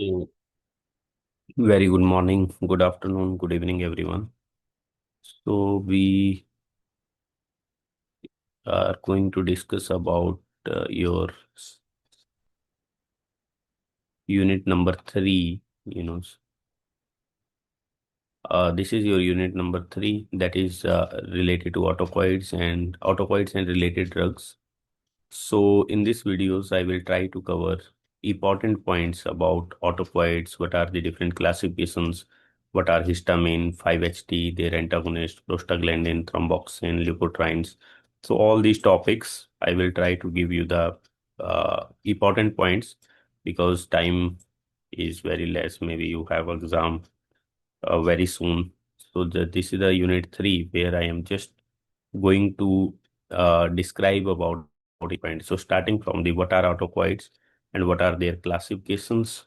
Mm. Very good morning, good afternoon, good evening, everyone. So we are going to discuss about your unit number three. This is your unit number three that is related to autocoids and related drugs. So in these videos, I will try to cover important points about autocoids, what are the different classifications, what are histamine, 5-HT, their antagonist, prostaglandin, thromboxane, leukotrienes. So all these topics, I will try to give you the important points because time is very less. Maybe you have exam very soon. So this is the unit three where I am just going to describe about autocoids. So starting from the what are autocoids and what are their classifications.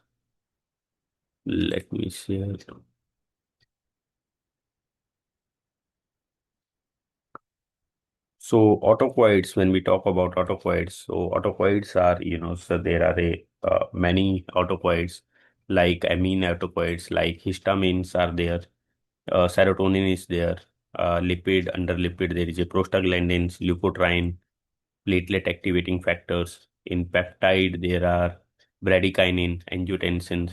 Let me share. So autocoids, when we talk about autocoids, so autocoids are, so there are many autocoids like amine autocoids, like histamines are there, serotonin is there, under lipid there is a prostaglandins, leukotriene, platelet activating factors. In peptide, there are bradykinin, angiotensins.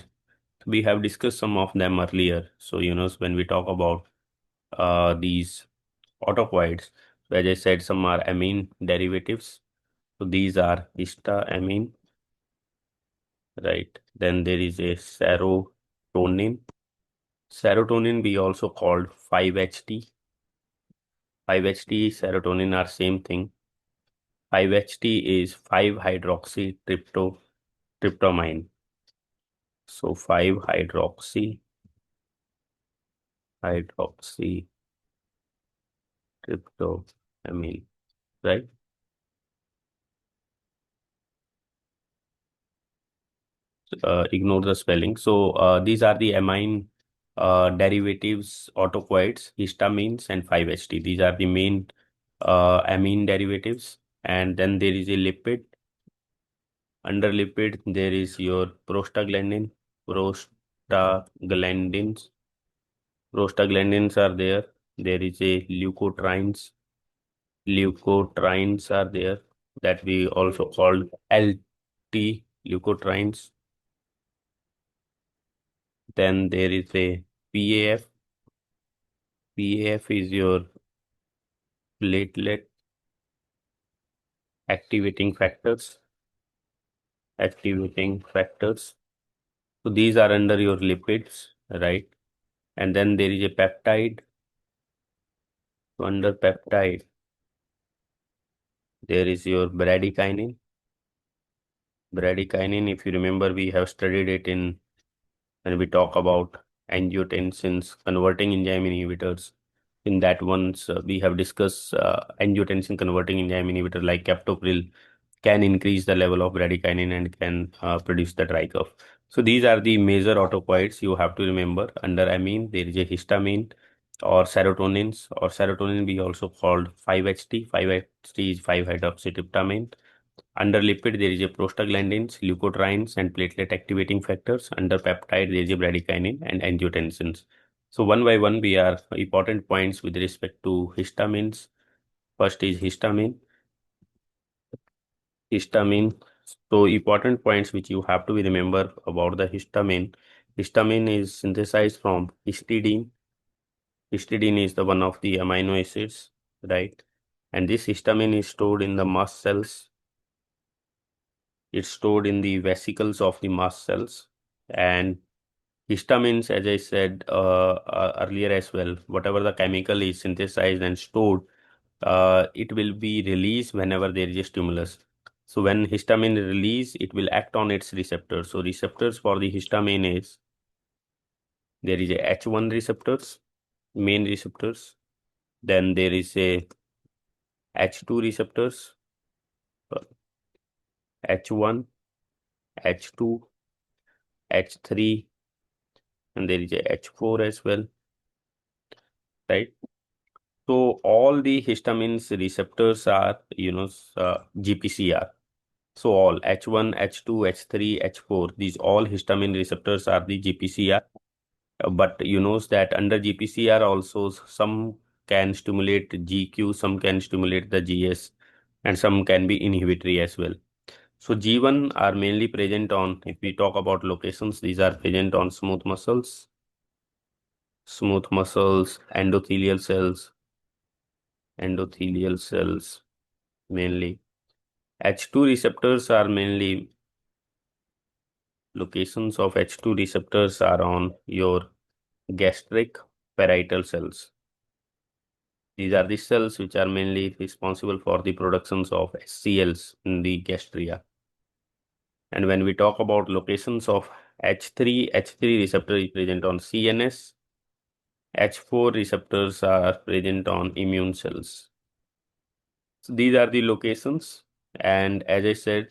We have discussed some of them earlier. So, when we talk about these autocoids, so as I said, some are amine derivatives. So these are histamine, right? Then there is a serotonin. Serotonin we also called 5-HT. 5-HT, serotonin are same thing. 5-HT is 5-hydroxytryptamine. So 5-hydroxytryptamine, right? Ignore the spelling. So these are the amine derivatives, autocoids, histamines, and 5-HT. These are the main amine derivatives. And then there is a lipid. Under lipid, there is your prostaglandins. Prostaglandins are there. There is a leukotrienes. Leukotrienes are there that we also called LT leukotrienes. Then there is a PAF. PAF is your platelet activating factors. Activating factors. So these are under your lipids, right? And then there is a peptide. So under peptide, there is your bradykinin. Bradykinin, if you remember, we have studied it in when we talk about angiotensins, converting enzyme inhibitors. In that ones, we have discussed angiotensin converting enzyme inhibitor like captopril can increase the level of bradykinin and can produce the dry cough. So these are the major autocoids you have to remember. Under amine, there is a histamine or serotonins, or serotonin we also called 5-HT. 5-HT is 5-hydroxytryptamine. Under lipid, there is a prostaglandins, leukotrienes, and platelet activating factors. Under peptide, there is a bradykinin and angiotensins. So one by one, we are important points with respect to histamines. First is histamine. Histamine. So important points which you have to remember about the histamine. Histamine is synthesized from histidine. Histidine is the one of the amino acids, right? And this histamine is stored in the mast cells. It's stored in the vesicles of the mast cells. And histamines, as I said earlier as well, whatever the chemical is synthesized and stored, it will be released whenever there is a stimulus. So when histamine is released, it will act on its receptors. So receptors for the histamine is there is a H1 receptors, main receptors. Then there is a H2 receptors, H1, H2, H3, and there is a H4 as well, right? So all the histamines receptors are, GPCR. So all H1, H2, H3, H4, these all histamine receptors are the GPCR. But you know that under GPCR also some can stimulate GQ, some can stimulate the GS, and some can be inhibitory as well. So G1 are mainly present on, if we talk about locations, these are present on smooth muscles, endothelial cells mainly. H2 receptors are mainly, locations of H2 receptors are on your gastric parietal cells. These are the cells which are mainly responsible for the productions of HCLs in the gastria. And when we talk about locations of H3 receptor is present on CNS, H4 receptors are present on immune cells. So these are the locations. And as I said,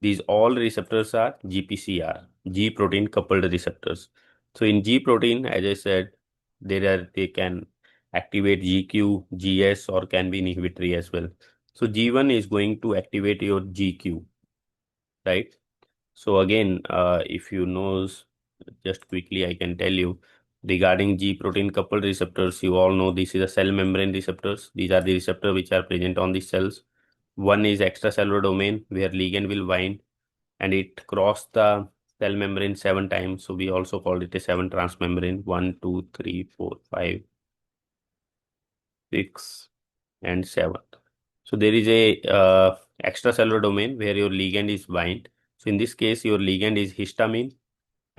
these all receptors are GPCR, G protein coupled receptors. So in G protein, as I said, they can activate GQ, GS, or can be inhibitory as well. So G1 is going to activate your GQ, right? So again, if you know, just quickly, I can tell you regarding G protein coupled receptors, you all know this is a cell membrane receptors. These are the receptors which are present on the cells. One is extracellular domain where ligand will bind and it cross the cell membrane 7 times. So we also call it a 7 transmembrane. 1, 2, 3, 4, 5, 6, and 7. So there is a extracellular domain where your ligand is bind. So in this case, your ligand is histamine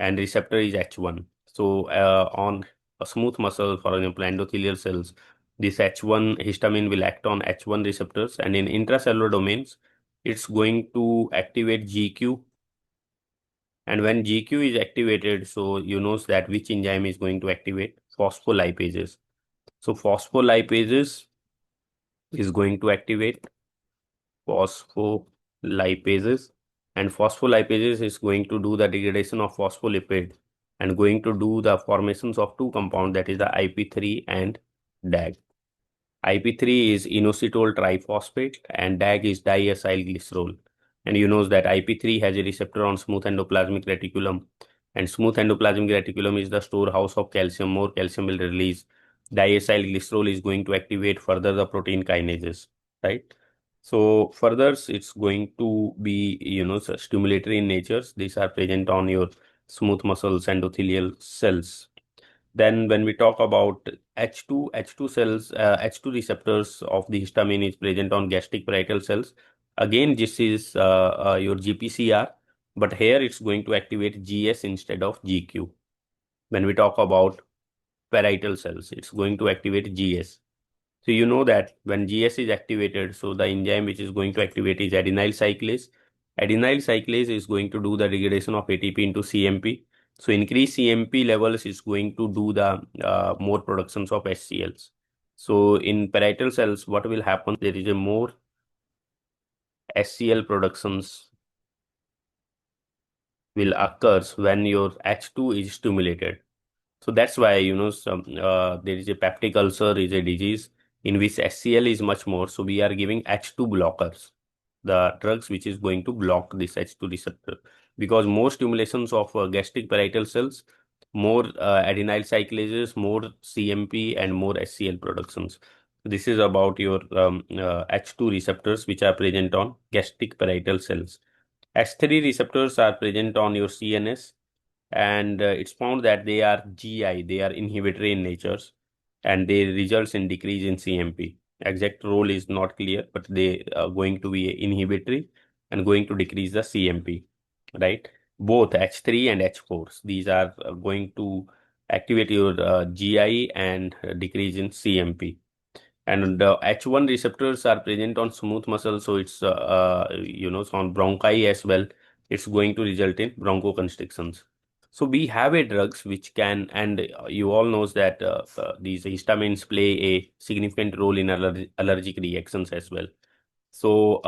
and receptor is H1. So on a smooth muscle, for example, endothelial cells, this H1 histamine will act on H1 receptors, and in intracellular domains, it's going to activate GQ. And when GQ is activated, so you know that which enzyme is going to activate phospholipases. So phospholipases is going to activate phospholipases, and phospholipases is going to do the degradation of phospholipid and going to do the formations of two compounds, that is the IP3 and DAG. IP3 is inositol triphosphate and DAG is diacylglycerol. And you know that IP3 has a receptor on smooth endoplasmic reticulum, and smooth endoplasmic reticulum is the storehouse of calcium. More calcium will release. Diacylglycerol is going to activate further the protein kinases, right? So further, it's going to be, stimulatory in nature. These are present on your smooth muscles, endothelial cells. Then when we talk about H2 cells, H2 receptors of the histamine is present on gastric parietal cells. Again, this is your GPCR, but here it's going to activate GS instead of GQ. When we talk about parietal cells, it's going to activate GS. So you know that when GS is activated, so the enzyme which is going to activate is adenyl cyclase. Adenyl cyclase is going to do the degradation of ATP into CMP. So increase CMP levels is going to do the more productions of HCLs. So in parietal cells, what will happen? There is a more HCl productions will occurs when your H2 is stimulated. So that's why, there is a peptic ulcer is a disease in which HCl is much more. So we are giving H2 blockers, the drugs which is going to block this H2 receptor, because more stimulations of gastric parietal cells, more adenyl cyclases, more CMP, and more HCl productions. This is about your H2 receptors which are present on gastric parietal cells. H3 receptors are present on your CNS, and it's found that they are GI, they are inhibitory in natures, and they results in decrease in CMP. Exact role is not clear, but they are going to be inhibitory and going to decrease the CMP, right? Both H3 and H4s, these are going to activate your GI and decrease in CMP. And the H1 receptors are present on smooth muscle, so it's so on bronchi as well. It's going to result in bronchoconstrictions. So we have a drugs which can, and you all knows that these histamines play a significant role in allergic reactions as well. So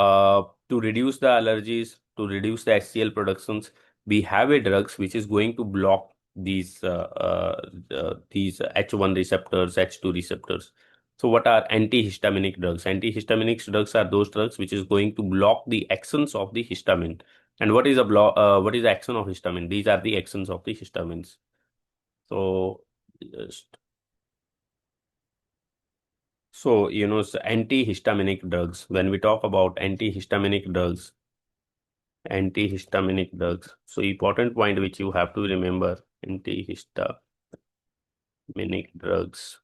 to reduce the allergies, to reduce the HCl productions, we have a drugs which is going to block these H1 receptors, H2 receptors. So what are antihistaminic drugs? Antihistaminic drugs are those drugs which is going to block the actions of the histamine. And what is a what is the action of histamine? These are the actions of the histamines. So just so antihistaminic drugs. When we talk about antihistaminic drugs. So important point which you have to remember, antihistaminic drugs.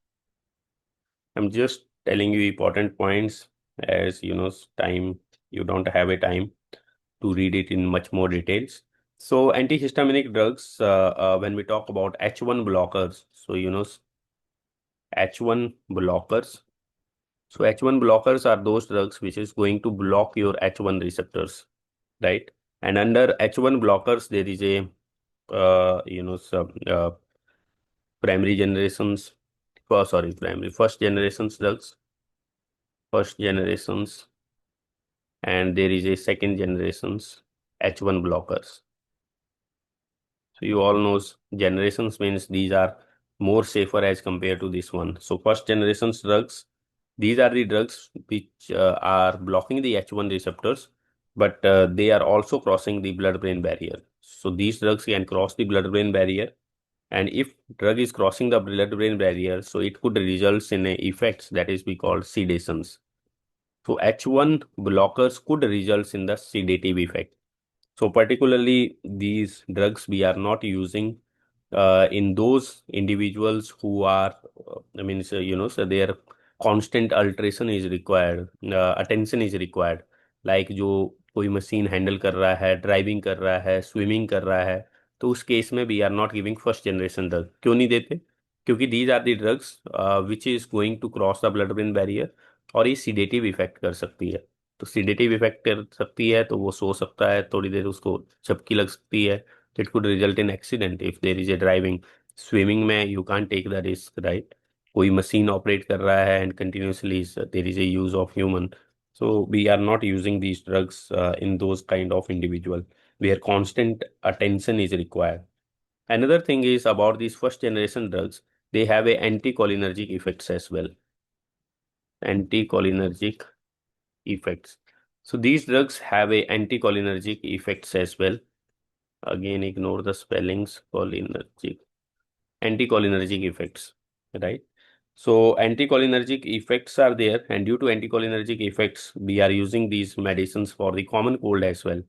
I'm just telling you important points as time you don't have a time to read it in much more details. So antihistaminic drugs, when we talk about H1 blockers, so H1 blockers. So H1 blockers are those drugs which is going to block your H1 receptors, right? And under H1 blockers, there is a some primary generations, sorry, primary first generations drugs, first generations, and there is a second generations H1 blockers. So you all knows generations means these are more safer as compared to this one. So first generations drugs, these are the drugs which are blocking the H1 receptors, but they are also crossing the blood-brain barrier. So these drugs can cross the blood-brain barrier, and if drug is crossing the blood-brain barrier, so it could result in a effects that is we call sedations. So H1 blockers could result in the sedative effect. So particularly these drugs we are not using in those individuals who are, I mean, so, so their constant alteration is required, attention is required. Like जो कोई machine handle कर रहा है, driving कर रहा है, swimming कर रहा है, तो उस केस में we are not giving first generation drug. क्यों नहीं देते? क्योंकि these are the drugs which is going to cross the blood brain barrier और ये सीडेटिव इफेक्ट कर सकती है. तो सीडेटिव इफेक्ट कर सकती है तो वो सो सकता है, थोड़ी देर उसको झपकी लग सकती है. It could result in accident if there is a driving. Swimming में you can't take the risk, right? कोई मशीन ऑपरेट कर रहा है and continuously there is a use of human. So we are not using these drugs in those kind of individual where constant attention is required. Another thing is about these first generation drugs, they have a anticholinergic effects as well. Anticholinergic effects. So these drugs have a anticholinergic effects as well. Again, ignore the spellings. Cholinergic, anticholinergic effects, right? So anticholinergic effects are there, and due to anticholinergic effects, we are using these medicines for the common cold as well,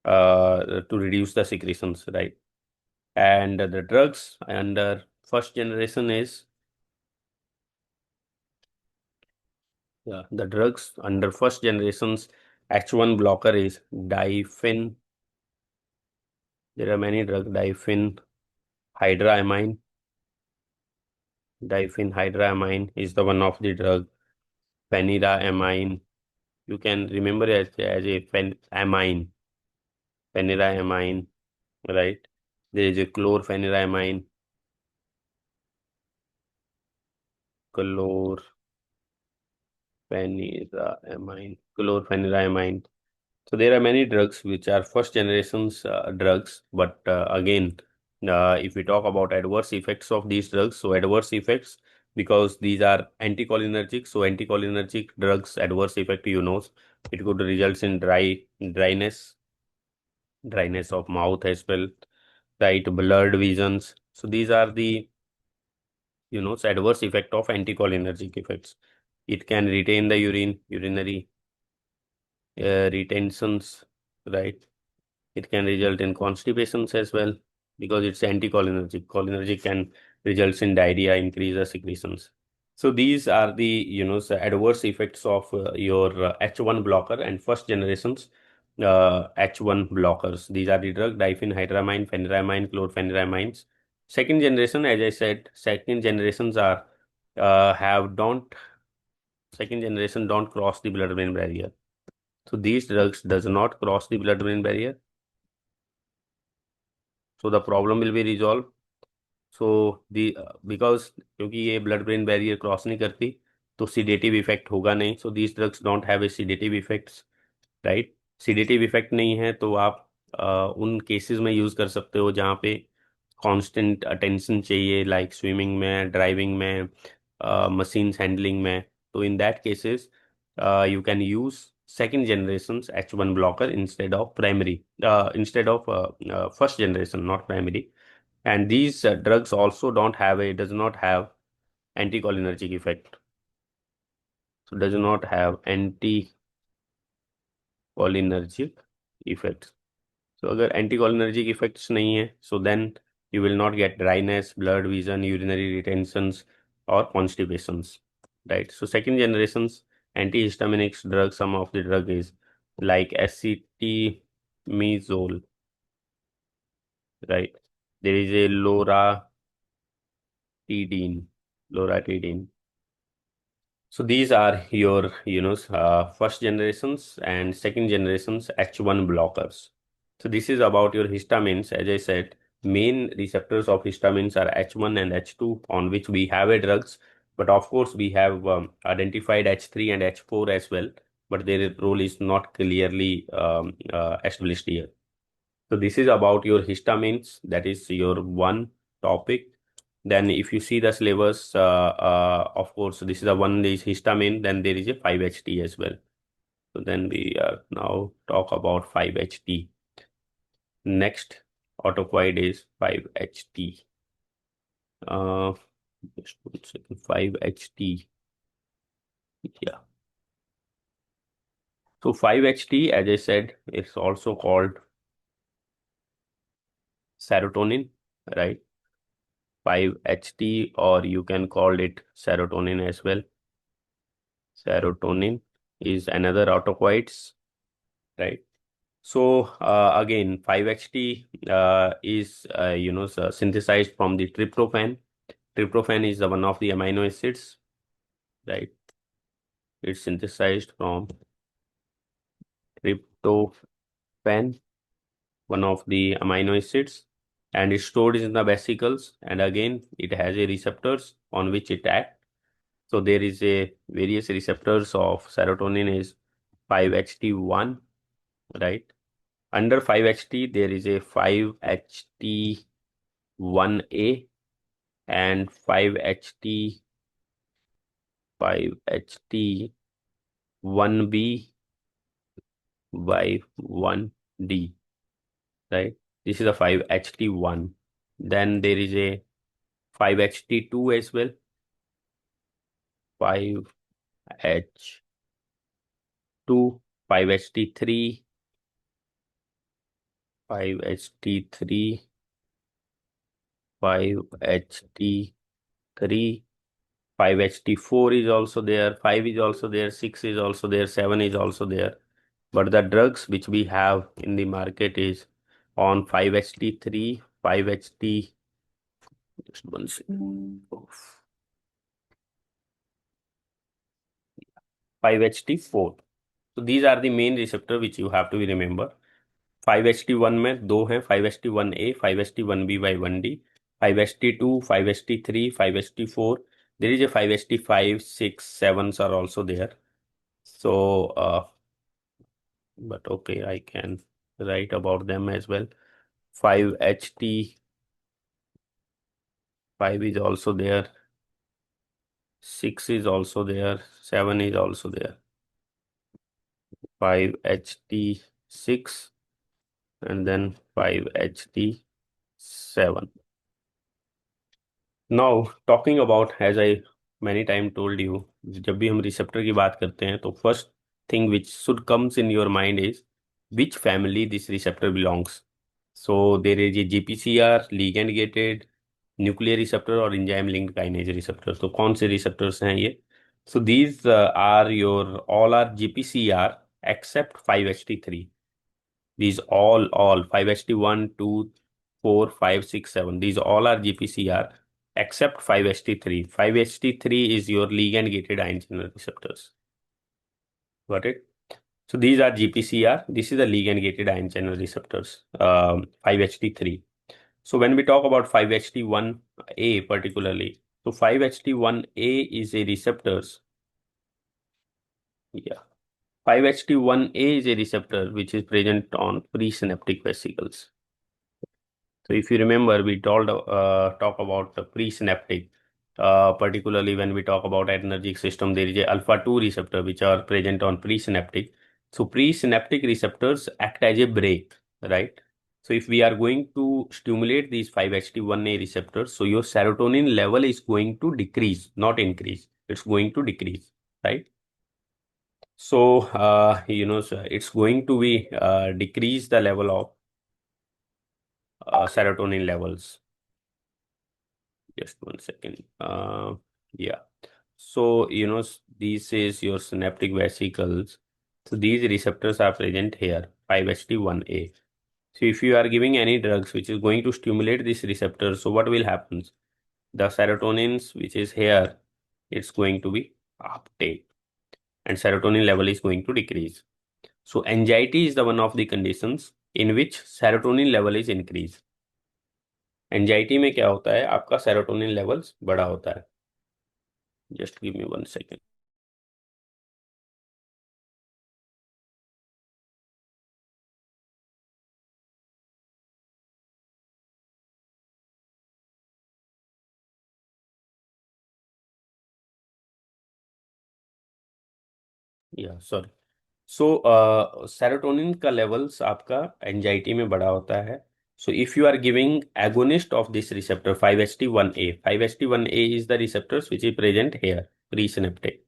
to reduce the secretions, right? And the drugs under first generation is, yeah, the drugs under first generations H1 blocker is diphene. There are many drugs, diphenhydramine. Diphenhydramine is the one of the drug. Pheniramine. You can remember it as a amine. Pheniramine, right? There is a chlorpheniramine. Chlorpheniramine. So there are many drugs which are first generations drugs, but again, if we talk about adverse effects of these drugs, so adverse effects, because these are anticholinergic, so anticholinergic drugs adverse effect, it could result in dryness of mouth as well, right? Blurred visions. So these are the adverse effect of anticholinergic effects. It can retain the urinary retentions, right? It can result in constipations as well because it's anticholinergic. Cholinergic can result in diarrhea, increase the secretions. So these are the the adverse effects of your H1 blocker and first generations H1 blockers. These are the drug diphenhydramine, pheniramine, chlorpheniramines. Second generation, as I said, second generations are have don't second generation don't cross the blood-brain barrier. So these drugs does not cross the blood-brain barrier. So the problem will be resolved. So the because क्योंकि ये blood brain barrier cross नहीं करती तो sedative effect होगा नहीं. So these drugs don't have a sedative effects, right? Sedative effect नहीं है तो आप उन cases में use कर सकते हो जहाँ पे constant attention चाहिए, like swimming में, driving में, machines handling में, तो in that cases you can use second generation's H1 blocker instead of first generation, not primary. And these drugs also does not have anticholinergic effect. So does not have anticholinergic effects. So अगर anticholinergic effects नहीं है, so then you will not get dryness, blurred vision, urinary retentions, or constipations, right? So second generation's antihistaminic drugs, some of the drug is like acetamizole, right? There is a loratadine. So these are your, first generations and second generations H1 blockers. So this is about your histamines. As I said, main receptors of histamines are H1 and H2, on which we have a drugs. But of course, we have identified H3 and H4 as well, but their role is not clearly established here. So this is about your histamines. That is your one topic. Then if you see the syllabus, of course, this is the one is histamine, then there is a 5-HT as well. So then we now talk about 5-HT. Next autocoid is 5-HT. Just 1 second, 5-HT. Yeah. So 5-HT, as I said, it's also called serotonin, right? 5-HT, or you can call it serotonin as well. Serotonin is another autocoids, right? So again, 5-HT is synthesized from the tryptophan. Tryptophan is the one of the amino acids, right? It's synthesized from tryptophan, one of the amino acids, and it's stored in the vesicles. And again, it has a receptors on which it acts. So there is a various receptors of serotonin is 5-HT1, right? Under 5-HT, there is a 5-HT1A and 5-HT1B by 1D, right? This is a 5-HT1. Then there is a 5-HT2 as well. 5-H2, 5-HT3, 5-HT3, 5-HT3, 5-HT4 is also there, 5 is also there, 6 is also there, 7 is also there. But the drugs which we have in the market is on 5-HT3, 5-HT, just 1 second, 5-HT4. So these are the main receptor which you have to remember. 5-HT1 में दो हैं, 5-HT1A, 5-HT1B by 1D, 5-HT2, 5-HT3, 5-HT4. There is a 5-HT5, 6, 7s are also there. So, but okay, I can write about them as well. 5-HT5 is also there, 6 is also there, 7 is also there. 5-HT6 and then 5-HT7. Now talking about, as I many time told you, जब भी हम receptor की बात करते हैं तो first thing which should comes in your mind is which family this receptor belongs. So there is a GPCR, ligand gated, nuclear receptor और enzyme linked kinase receptor. तो कौन से receptors हैं ये? So these are your all are GPCR except 5-HT3. These all 5-HT1, 2, 4, 5, 6, 7. These all are GPCR except 5-HT3. 5-HT3 is your ligand gated ion channel receptors. Got it? So these are GPCR. This is the ligand gated ion channel receptors. 5-HT3. So when we talk about 5-HT1A particularly, so 5-HT1A is a receptors. Yeah. 5-HT1A is a receptor which is present on presynaptic vesicles. So if you remember, we talk about the presynaptic. Particularly when we talk about adrenergic system, there is a alpha 2 receptor which are present on presynaptic. So presynaptic receptors act as a brake, right? So if we are going to stimulate these 5-HT1A receptors, so your serotonin level is going to decrease, not increase. It's going to decrease, right? So, so it's going to be decrease the level of serotonin levels. Just one second. Yeah. So, this is your synaptic vesicles. So these receptors are present here, 5-HT1A. So if you are giving any drugs which is going to stimulate this receptor, so what will happen? The serotonins which is here, it's going to be uptake and serotonin level is going to decrease. So anxiety is the one of the conditions in which serotonin level is increased. Anxiety में क्या होता है, आपका serotonin levels बड़ा होता है. Just give me 1 second. या sorry. So serotonin का लेवल्स आपका एंजाइटी में बड़ा होता है. So if you are giving agonist of this receptor 5-HT1A, 5-HT1A is the receptors which is present here, presynaptic.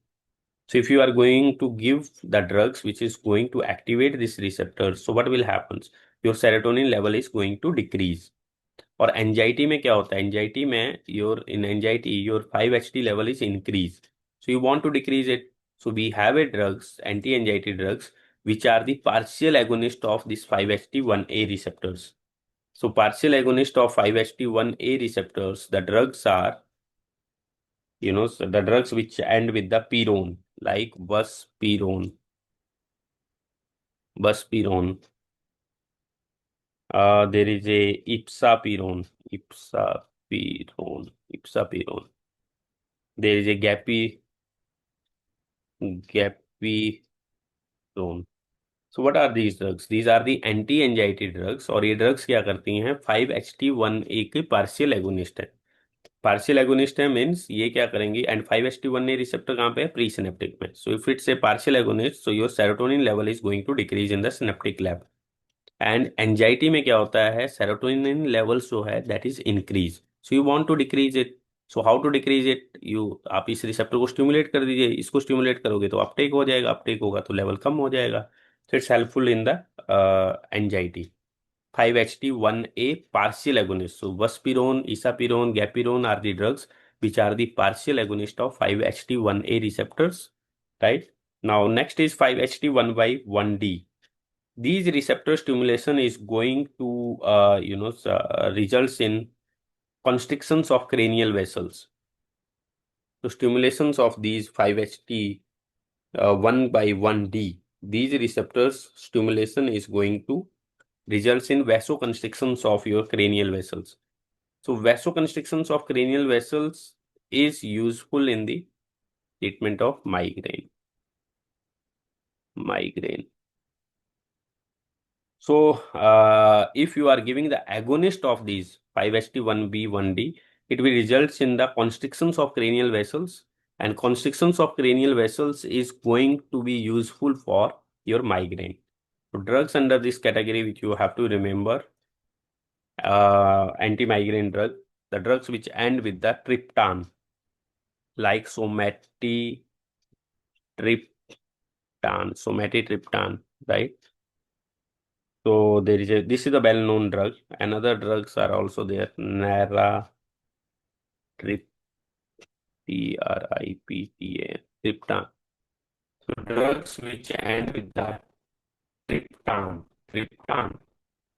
So if you are going to give the drugs which is going to activate this receptor, so what will happen? Your serotonin level is going to decrease. और anxiety में क्या होता है, anxiety में your in anxiety your 5-HT level is increase. So you want to decrease it. So we have a drugs, anti-anxiety drugs, which are the partial agonist of this 5-HT1A receptors. So partial agonist of 5-HT1A receptors, the drugs are, so the drugs which end with the pyrone, like buspirone. There is a ipsapirone. There is a gapirone. So what are these drugs? These are the anti-anxiety drugs. और ये drugs क्या करती हैं, 5-HT1A के partial agonist है. Partial agonist है means ये क्या करेंगे, एंड 5-HT1A रिसेप्टर कहाँ पे है, प्री सिनेप्टिक में. So if it's a partial agonist, so your serotonin level is going to decrease in the synaptic lab. And anxiety में क्या होता है, सेरोटोनिन लेवल्स जो है that is increase. So you want to decrease it. So how to decrease it, आप इस receptor को stimulate कर दीजिए. इसको स्टिमुलेट करोगे तो अपटेक हो जाएगा, अपटेक होगा तो लेवल कम हो जाएगा. So it's helpful in the anxiety. 5-HT1A partial agonist. So buspirone, isapirone, gapirone are the drugs which are the partial agonist of 5-HT1A receptors, right? Now next is 5-HT1/1D. These receptor stimulation is going to results in constrictions of cranial vessels. So stimulations of these 5-HT1/1D, these receptors stimulation is going to results in vasoconstrictions of your cranial vessels. So vasoconstrictions of cranial vessels is useful in the treatment of migraine. So if you are giving the agonist of these 5-HT1B1D, it will result in the constrictions of cranial vessels, and constrictions of cranial vessels is going to be useful for your migraine. So drugs under this category which you have to remember, anti-migraine drug, the drugs which end with the triptan, like somatriptan, right? So this is a well-known drug. Another drugs are also there, naratriptan, triptan. So drugs which end with the triptan.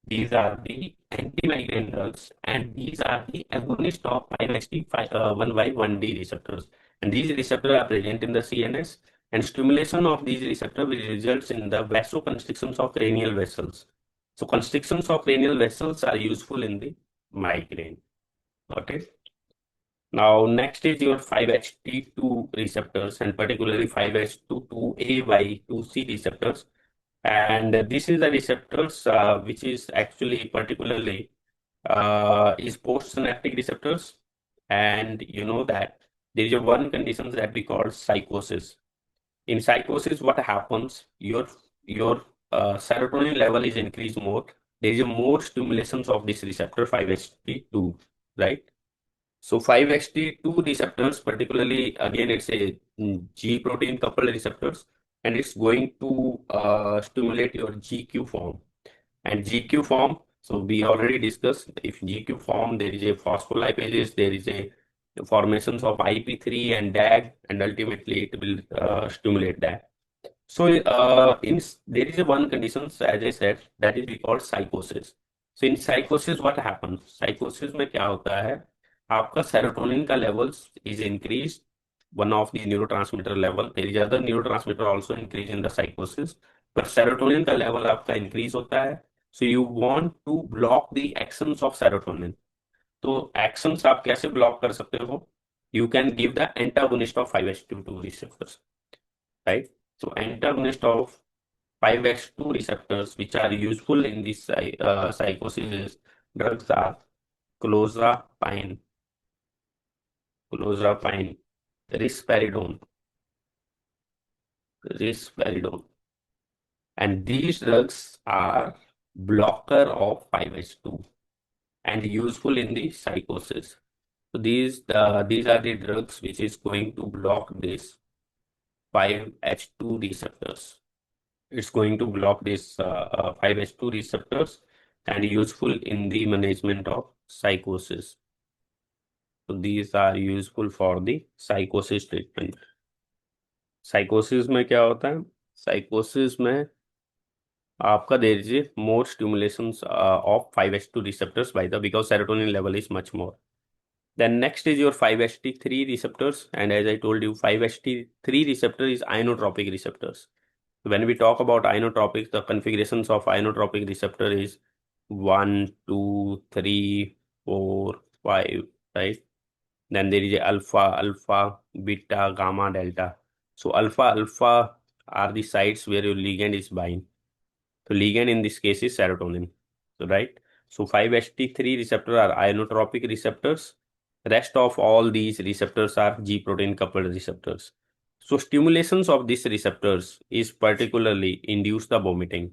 These are the anti-migraine drugs, and these are the agonist of 5-HT1/1D receptors. And these receptors are present in the CNS, and stimulation of these receptors will result in the vasoconstrictions of cranial vessels. So constrictions of cranial vessels are useful in the migraine. Okay. Now next is your 5-HT2 receptors, and particularly 5-HT2A/2C receptors. And this is the receptors which is actually particularly is postsynaptic receptors. And you know that there is a one condition that we call psychosis. In psychosis, what happens? Your serotonin level is increased more. There is a more stimulations of this receptor 5-HT2, right? So 5-HT2 receptors, particularly again, it's a G protein coupled receptors, and it's going to stimulate your GQ form. And GQ form, so we already discussed, if GQ form, there is a phospholipases, there is a formations of IP3 and DAG, and ultimately it will stimulate that. So there is a one condition, as I said, that is we call psychosis. So in psychosis, what happens? Psychosis में क्या होता है? आपका serotonin का levels is increased, one of the neurotransmitter level. There is other neurotransmitter also increase in the psychosis, but serotonin का level आपका increase होता है. So you want to block the actions of serotonin. तो actions आप कैसे block कर सकते हो? You can give the antagonist of 5-HT2 receptors, right? So antagonist of 5-HT2 receptors, which are useful in this psychosis, drugs are clozapine, clozapine, risperidone, risperidone. And these drugs are blocker of 5-HT2 and useful in the psychosis. So these are the drugs which is going to block this 5-HT2 receptors. It's going to block this 5-HT2 receptors and useful in the management of psychosis. So these are useful for the psychosis treatment. Psychosis में क्या होता है? Psychosis में आपका there is a more stimulations of 5-HT2 receptors because serotonin level is much more. Then next is your 5-HT3 receptors, and as I told you, 5-HT3 receptor is ionotropic receptors. When we talk about ionotropic, the configurations of ionotropic receptor is 1, 2, 3, 4, 5, right? Then there is a alpha, beta, gamma, delta. So alpha are the sites where your ligand is bind. So ligand in this case is serotonin. So right. So 5-HT3 receptor are ionotropic receptors. Rest of all these receptors are G protein coupled receptors. So stimulations of these receptors is particularly induce the vomiting.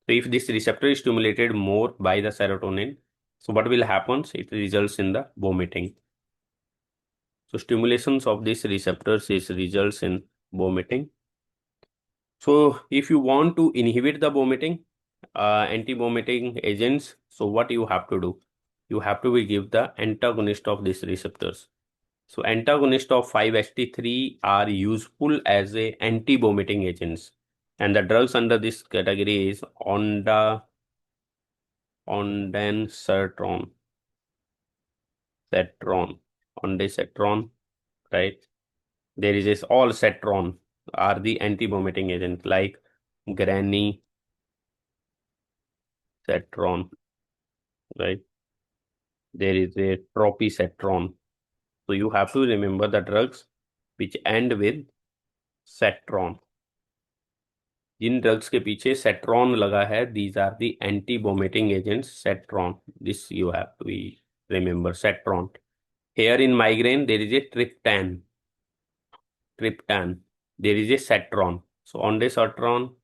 So if this receptor is stimulated more by the serotonin, so what will happen? It results in the vomiting. So stimulations of these receptors is results in vomiting. So if you want to inhibit the vomiting, anti-vomiting agents, so what you have to do? You have to give the antagonist of these receptors. So antagonist of 5-HT3 are useful as a anti-vomiting agents. And the drugs under this category is ondansetron, ondansetron, right? There is this all cetron are the anti-vomiting agent like granisetron, right? There is a tropisetron. So you have to remember the drugs which end with cetron. जिन drugs के पीछे सेट्रॉन लगा है, these are the anti-vomiting agents, cetron. This you have to remember, cetron. Here in migraine, there is a triptan. There is a cetron. So ondansetron,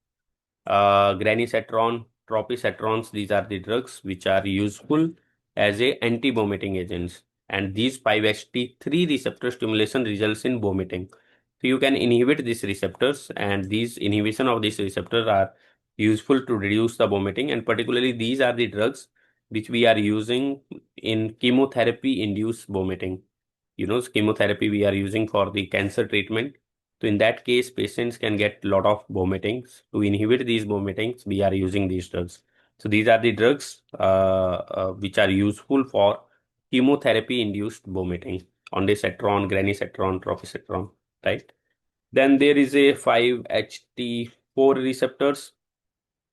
granisetron, tropisetrons, these are the drugs which are useful as a anti-vomiting agents. And these 5-HT3 receptor stimulation results in vomiting. So you can inhibit these receptors, and these inhibition of these receptors are useful to reduce the vomiting. And particularly these are the drugs which we are using in chemotherapy induced vomiting. You know, chemotherapy we are using for the cancer treatment. So in that case, patients can get a lot of vomitings. To inhibit these vomitings, we are using these drugs. So these are the drugs which are useful for chemotherapy-induced vomiting. Ondansetron, granisetron, tropisetron, right? Then there is a 5-HT4 receptors.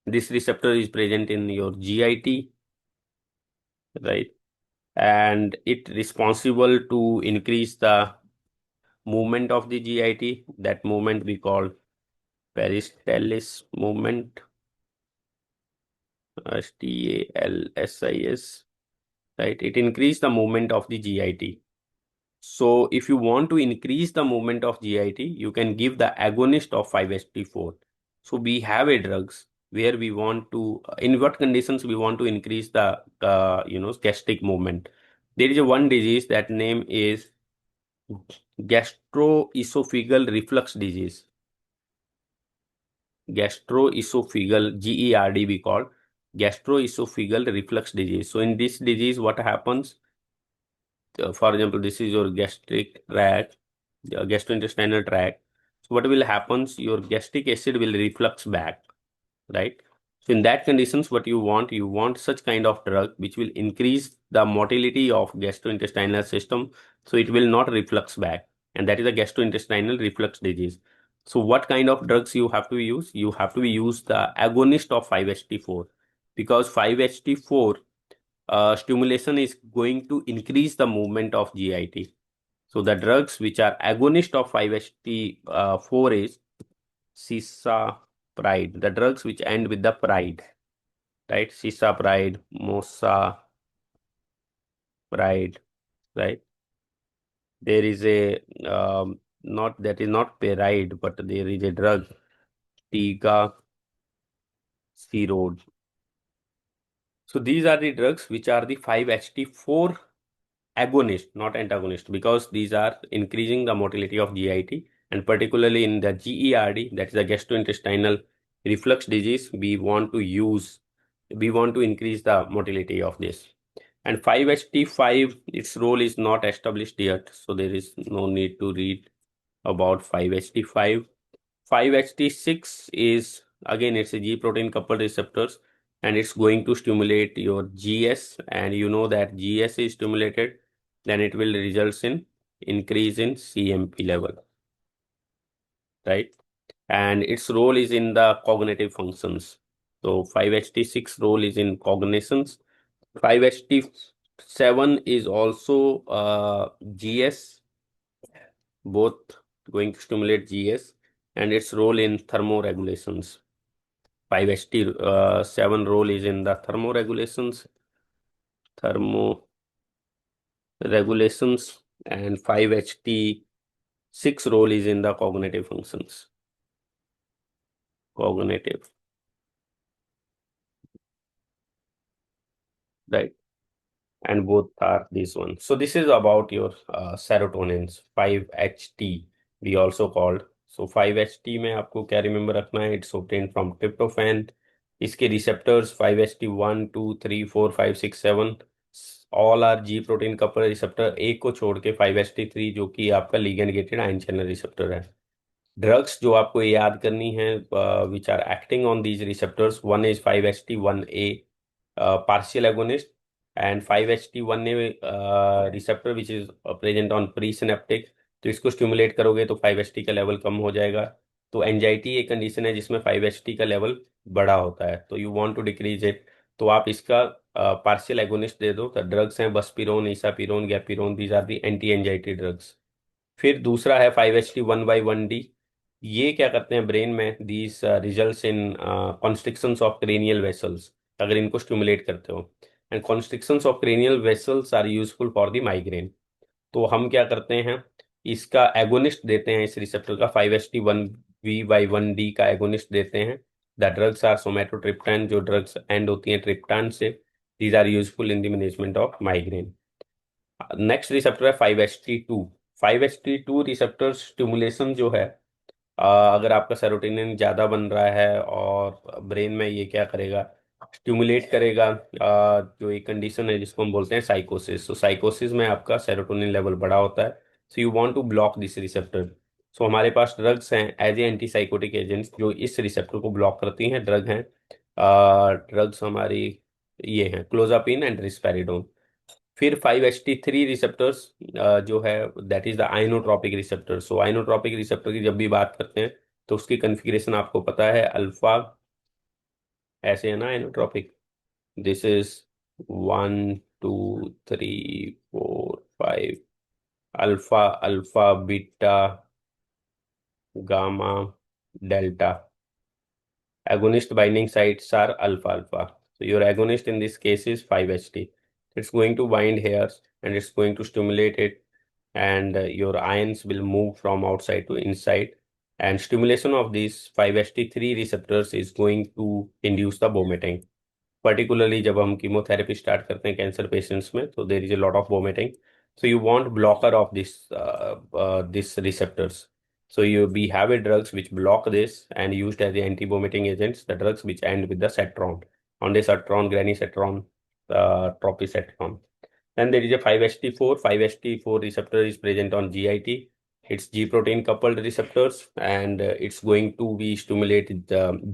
This receptor is present in your GIT, right? And it responsible to increase the movement of the GIT. That movement we call peristalsis movement, STALSIS, right? It increase the movement of the GIT. So if you want to increase the movement of GIT, you can give the agonist of 5-HT4. So we have a drugs where we want to, in what conditions we want to increase the, gastric movement. There is a one disease that name is gastroesophageal reflux disease. Gastroesophageal, GERD we call gastroesophageal reflux disease. So in this disease, what happens? For example, this is your gastric tract, gastrointestinal tract. So what will happens? Your gastric acid will reflux back, right? So in that conditions, what you want such kind of drug which will increase the motility of gastrointestinal system, so it will not reflux back, and that is a gastrointestinal reflux disease. So what kind of drugs you have to use? You have to use the agonist of 5-HT4, because 5-HT4 stimulation is going to increase the movement of GIT. So the drugs which are agonist of 5-HT4 is cisapride, the drugs which end with the pride, right? Cisapride, mosapride, right? There is a, not, that is not peride, but there is a drug, tigacerode. So these are the drugs which are the 5-HT4 agonist, not antagonist, because these are increasing the motility of GIT, and particularly in the GERD, that is the gastrointestinal reflux disease, we want to increase the motility of this. And 5-HT5, its role is not established yet, so there is no need to read about 5-HT5. 5-HT6 is, again, it's a G protein coupled receptors, and it's going to stimulate your GS, and you know that GS is stimulated, then it will result in increase in CMP level, right? And its role is in the cognitive functions. So 5-HT6 role is in cognitions. 5-HT7 is also GS, both going to stimulate GS, and its role in thermoregulations. 5-HT7 role is in the thermoregulations, and 5-HT6 role is in the cognitive functions. Cognitive, right? And both are these ones. So this is about your serotonins, 5-HT we also called. So 5-HT में आपको क्या remember रखना है? It's obtained from tryptophan. इसके receptors 5-HT1, 2, 3, 4, 5, 6, 7 all are G protein coupled receptor, एक को छोड़ के 5-HT3 जो कि आपका ligand gated ion channel receptor है. ड्रग्स जो आपको याद करनी है which are acting on these receptors, one is 5-HT1A partial agonist, and 5-HT1A receptor which is present on presynaptic. तो इसको स्टिमुलेट करोगे तो 5-HT का लेवल कम हो जाएगा. तो एंजाइटी एक कंडीशन है जिसमें 5-HT का लेवल बड़ा होता है, तो you want to decrease it, तो आप इसका पार्शियल एगोनिस्ट दे दो. तो ड्रग्स हैं buspirone, ipsapirone, gepirone, these are the anti anxiety drugs. फिर दूसरा है 5-HT1/1D. ये क्या करते हैं ब्रेन में? These results in constrictions of cranial vessels, अगर इनको स्टिमुलेट करते हो. And constrictions of cranial vessels are useful for the migraine. तो हम क्या करते हैं? इसका एगोनिस्ट देते हैं, इस रिसेप्टर का 5-HT1V/1D का एगोनिस्ट देते हैं. द ड्रग्स आर सोमेटोट्रिप्टान, जो ड्रग्स एंड होती हैं ट्रिप्टान से. These are useful in the management of migraine. Next receptor है 5-HT2. 5-HT2 रिसेप्टर स्टिमुलेशन जो है, अगर आपका सेरोटोनिन ज्यादा बन रहा है और ब्रेन में, ये क्या करेगा? स्टिमुलेट करेगा जो एक कंडीशन है जिसको हम बोलते हैं साइकोसिस. सो साइकोसिस में आपका सेरोटोनिन लेवल बड़ा होता है, so you want to block this receptor. So हमारे पास ड्रग्स हैं as a anti psychotic agents जो इस रिसेप्टर को ब्लॉक करती हैं. ड्रग्स हमारी ये हैं क्लोजापिन एंड रिस्पेरिडोन. फिर 5-HT3 रिसेप्टर्स जो है, that is the inotropic receptor. So inotropic receptor की जब भी बात करते हैं तो उसकी कन्फिग्रेशन आपको पता है, अल्फा ऐसे है ना inotropic. This is 1, 2, 3, 4, 5, alpha alpha beta gamma delta. Agonist binding sites are alpha alpha. So your agonist in this case is 5-HT. It's going to bind here and it's going to stimulate it. and your ions will move from outside to inside. And stimulation of these 5-HT3 receptors is going to induce the vomiting. Particularly जब हम chemotherapy start करते हैं cancer patients में, तो there is a lot of vomiting. So you want blocker of this receptors. So we have a drugs which block this and used as the anti-vomiting agents, the drugs which end with the cetron, ondansetron, granisetron, tropisetron. Then there is a 5-HT4. 5-HT4 receptor is present on GIT. It's G protein coupled receptors, and it's going to be stimulated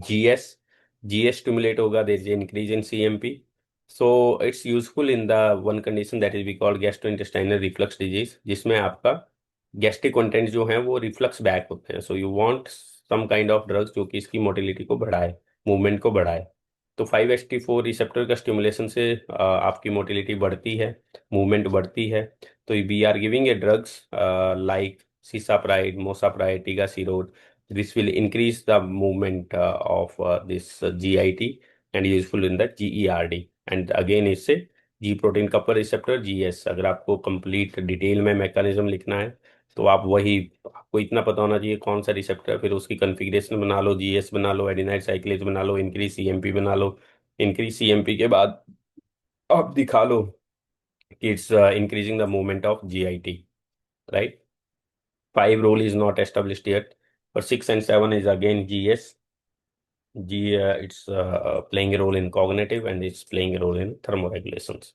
GS. GS stimulate hoga, there is an increase in CMP. So it's useful in the one condition that is we call gastrointestinal reflux disease, जिसमें आपका gastric content जो है वो reflux back होते हैं. So you want some kind of drugs जो कि इसकी मोटिलिटी को बढ़ाए, मूवमेंट को बढ़ाए. तो 5-HT4 रिसेप्टर का स्टिमुलेशन से आपकी मोटिलिटी बढ़ती है, मूवमेंट बढ़ती है. तो we are giving a drugs like cisapride, mosapride, tegaserod. This will increase the movement of this GIT and useful in the GERD. And again इससे G protein couple receptor GS. अगर आपको complete detail में mechanism लिखना है तो आप वही, आपको इतना पता होना चाहिए कौन सा रिसेप्टर, फिर उसकी कॉन्फ़िगरेशन बना लो, जीएस बना लो, एडेनाइड साइक्लेज बना लो, इंक्रीज सीएमपी बना लो. इंक्रीज सीएमपी के बाद आप दिखा लो कि it's increasing the movement of GIT, right. 5 role is not established yet, but 6 and 7 is again GS. It's playing a role in cognitive and it's playing a role in thermoregulations.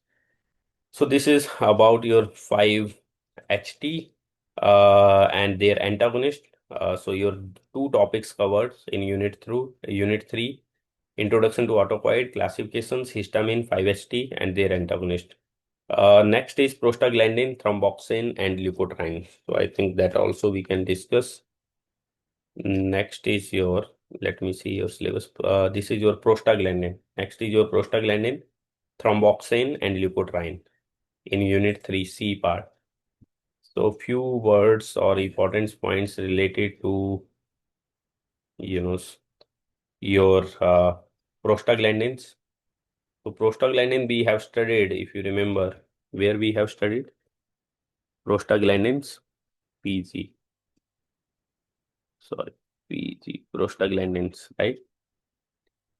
So this is about your 5-HT and their antagonist. So your two topics covered in unit 3, introduction to autocoid, classifications, histamine, 5-HT and their antagonist. Next is prostaglandin, thromboxane and leukotrienes. So I think that also we can discuss. Next is your, let me see your syllabus. This is your prostaglandin. Next is your prostaglandin, thromboxane and leukotriene in unit 3C part. So few words or important points related to, you know, your prostaglandins. So prostaglandin we have studied, if you remember, where we have studied prostaglandins, PG. Sorry, PG, prostaglandins, right?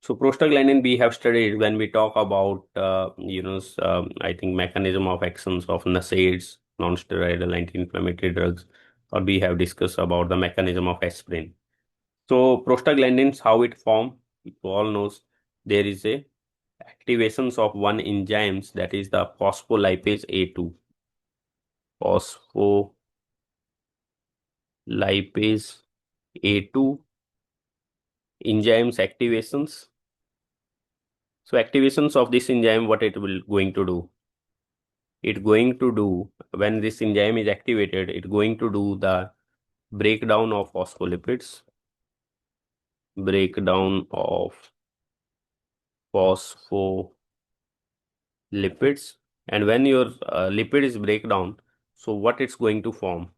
So prostaglandin we have studied when we talk about, I think mechanism of actions of NSAIDs, non-steroidal anti-inflammatory drugs, or we have discussed about the mechanism of aspirin. So prostaglandins, how it form, you all knows there is a activations of one enzymes, that is the phospholipase A2. Phospholipase A2 enzymes activations. So activations of this enzyme, what it will going to do? It going to do, when this enzyme is activated, it going to do the breakdown of phospholipids, breakdown of phospholipids. And when your lipid is breakdown, so what it's going to form?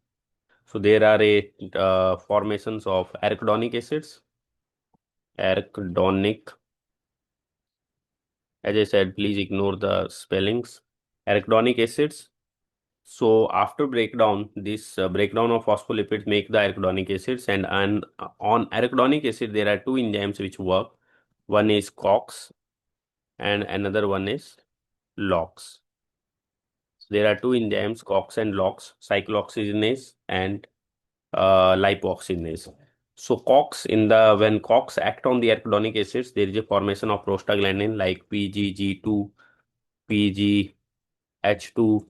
So there are a formations of arachidonic acids, arachidonic. As I said, please ignore the spellings. Arachidonic acids. So after breakdown, this breakdown of phospholipids make the arachidonic acids, and on arachidonic acid there are two enzymes which work. One is COX and another one is LOX. So there are two enzymes, COX and LOX, cyclooxygenase and lipoxygenase. So COX, when COX act on the arachidonic acids, there is a formation of prostaglandin like PGG2, PGH2.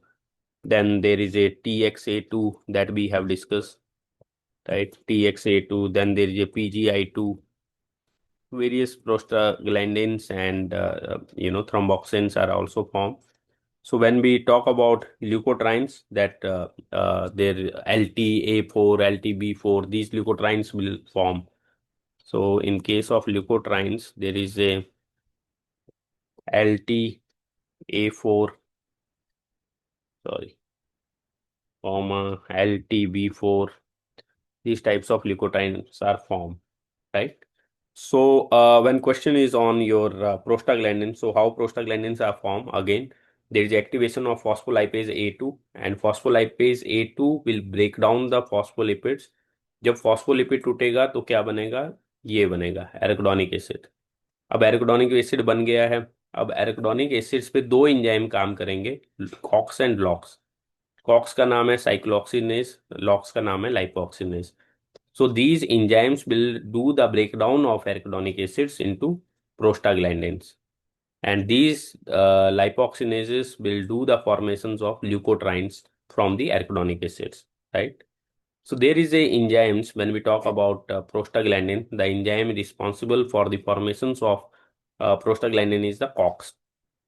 Then there is a TXA2 that we have discussed, right? TXA2. Then there is a PGI2. Various prostaglandins and thromboxanes are also formed. So when we talk about leukotrienes, that their LTA4, LTB4, these leukotrienes will form. So in case of leukotrienes, there is a LTA4, sorry, LTB4. These types of leukotrienes are formed, right? So when question is on your prostaglandins, so how prostaglandins are formed? Again, there is activation of phospholipase A2, and phospholipase A2 will break down the phospholipids. जब phospholipid टूटेगा तो क्या बनेगा, ये बनेगा arachidonic acid. अब arachidonic acid बन गया है। अब एराकिडोनिक एसिड्स पे दो एंजाइम काम करेंगे, कॉक्स एंड लॉक्स। कॉक्स का नाम है साइक्लोऑक्सीनेज, लॉक्स का नाम है लाइपोऑक्सीनेज। So these enzymes will do the breakdown of arachidonic acids into prostaglandins, and these lipoxygenases will do the formations of leukotrienes from the arachidonic acids, right? So there is a enzymes when we talk about prostaglandin. The enzyme responsible for the formations of prostaglandin is the COX,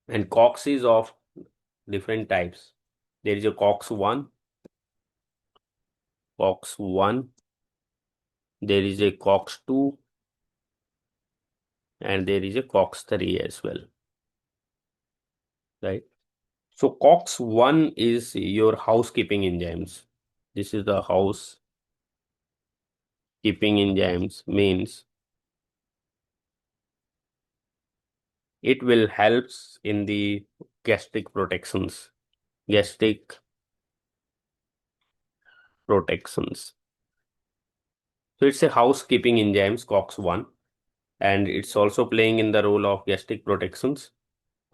and COX is of different types. There is a COX-1, COX-1. There is a COX-2, and there is a COX-3 as well, right? So COX-1 is your housekeeping enzymes. This is the housekeeping enzymes, means it will helps in the gastric protections. Gastric protections. So it's a housekeeping enzymes, COX-1, and it's also playing in the role of gastric protections.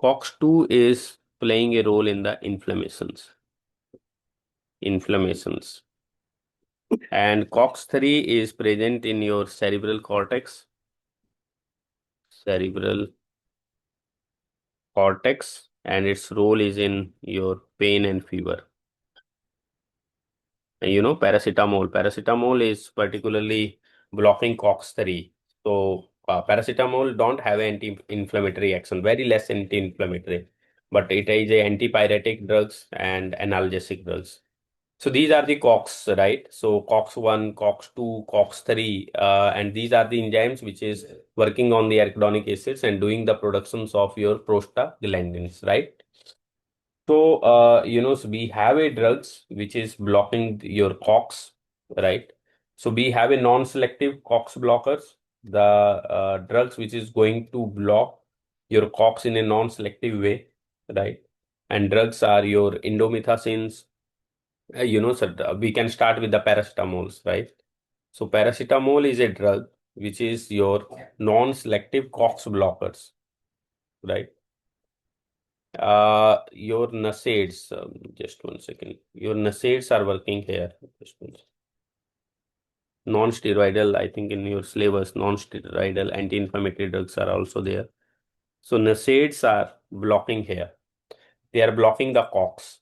COX-2 is playing a role in the inflammations. And COX-3 is present in your cerebral cortex. And its role is in your pain and fever. And paracetamol is particularly blocking COX-3. So paracetamol don't have anti-inflammatory action, very less anti-inflammatory, but it is a antipyretic drugs and analgesic drugs. So these are the COX, right? So COX-1, COX-2, COX-3, and these are the enzymes which is working on the arachidonic acids and doing the productions of your prostaglandins, right? So, so we have a drugs which is blocking your COX, right? So we have a non-selective COX blockers, the drugs which is going to block your COX in a non-selective way, right? And drugs are your indomethacins. So we can start with the paracetamols, right? So paracetamol is a drug which is your non-selective COX blockers, right? Your NSAIDs, just one second. Your NSAIDs are working here. Just one second. Non-steroidal, I think in your syllabus, non-steroidal anti-inflammatory drugs are also there. So NSAIDs are blocking here. They are blocking the COX,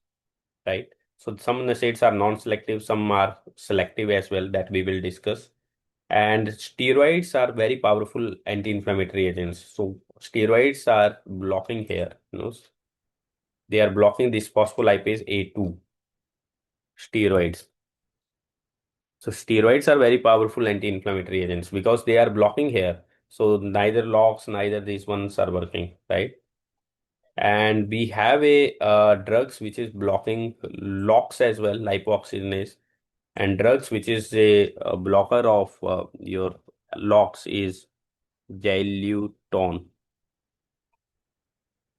right? So some NSAIDs are non-selective, some are selective as well, that we will discuss. And steroids are very powerful anti-inflammatory agents. So steroids are blocking here, they are blocking this phospholipase A2, steroids. So steroids are very powerful anti-inflammatory agents because they are blocking here. So neither locks, neither these ones are working, right? And we have a drugs which is blocking locks as well, lipoxygenase, and drugs which is a blocker of your locks is Diluton,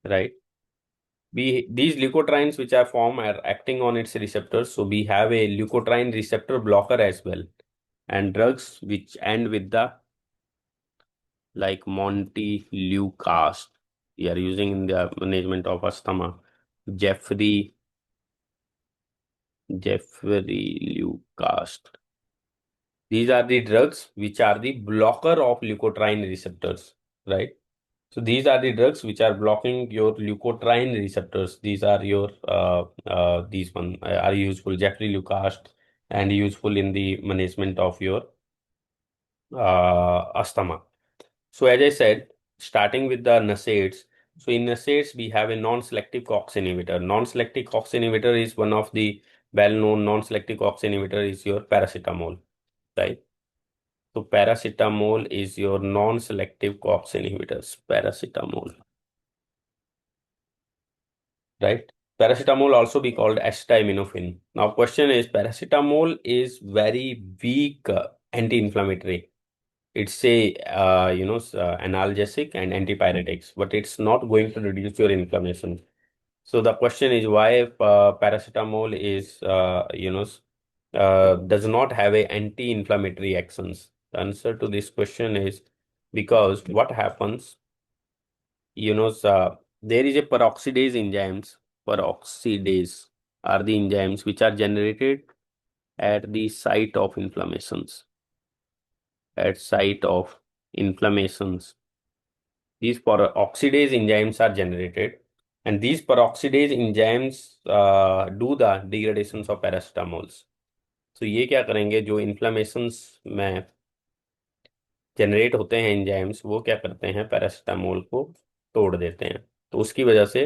right? These leukotrienes which are formed are acting on its receptors. So we have a leukotriene receptor blocker as well, and drugs which end with the like montelukast we are using in the management of asthma. Jeffrey Leucast. These are the drugs which are the blocker of leukotriene receptors, right? So these are the drugs which are blocking your leukotriene receptors. These are your these one are useful. Jeffrey Leucast, and useful in the management of your asthma. So as I said, starting with the NSAIDs. So in NSAIDs, we have a non-selective COX inhibitor. Non-selective COX inhibitor is one of the well-known non-selective COX inhibitor is your paracetamol, right? So paracetamol is your non-selective COX inhibitors. Paracetamol, right? Paracetamol also be called acetaminophen. Now question is, paracetamol is very weak anti-inflammatory. It's a analgesic and antipyretics, but it's not going to reduce your inflammation. So the question is why paracetamol is, does not have a anti-inflammatory actions. The answer to this question is because what happens, there is a peroxidase enzymes. Peroxidase are the enzymes which are generated at the site of inflammations. At site of inflammations, these peroxidase enzymes are generated, and these peroxidase enzymes do the degradations of paracetamols. तो ये क्या करेंगे, जो इन्फ्लामेशंस में generate होते हैं enzymes, वो क्या करते हैं, पैरासीटामोल को तोड़ देते हैं। तो उसकी वजह से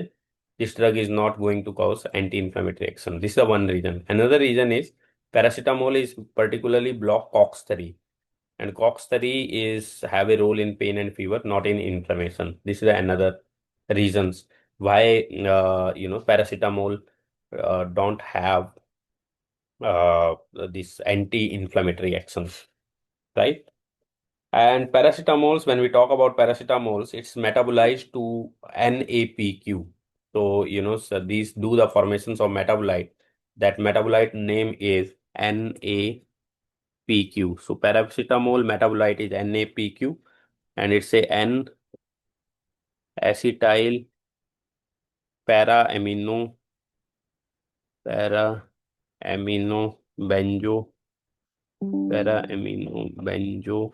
this drug is not going to cause anti inflammatory action. This is one reason. Another reason is paracetamol is particularly block COX-3, and COX-3 is have a role in pain and fever, not in inflammation. This is another reasons why paracetamol don't have this anti-inflammatory actions, right? And paracetamols, when we talk about paracetamols, it's metabolized to NAPQ. So these do the formations of metabolite. That metabolite name is NAPQ. So paracetamol metabolite is NAPQ, and it's a N-acetyl para-amino benzo para-amino benzo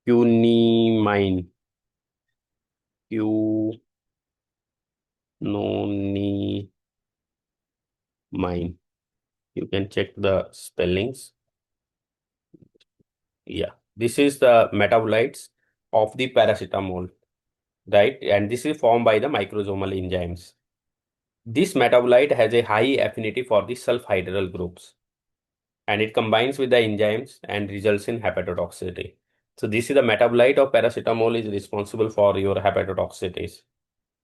cunimine cunonimine. You can check the spellings. Yeah, this is the metabolites of the paracetamol, right? And this is formed by the microsomal enzymes. This metabolite has a high affinity for the sulfhydryl groups, and it combines with the enzymes and results in hepatotoxicity. So this is the metabolite of paracetamol is responsible for your hepatotoxicities.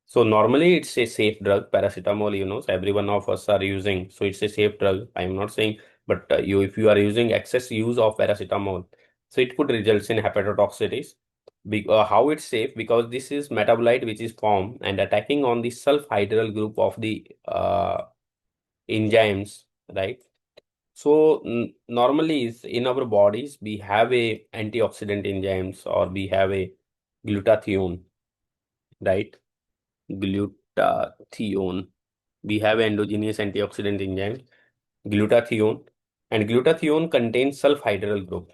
So normally it's a safe drug. Paracetamol, every one of us are using. So it's a safe drug. I am not saying, but if you are using excess use of paracetamol, so it could result in hepatotoxicities. How it's safe? Because this is metabolite which is formed and attacking on the sulfhydryl group of the enzymes, right? So normally is in our bodies we have a antioxidant enzymes, or we have a glutathione, right? Glutathione. We have endogenous antioxidant enzyme, glutathione, and glutathione contains sulfhydryl group.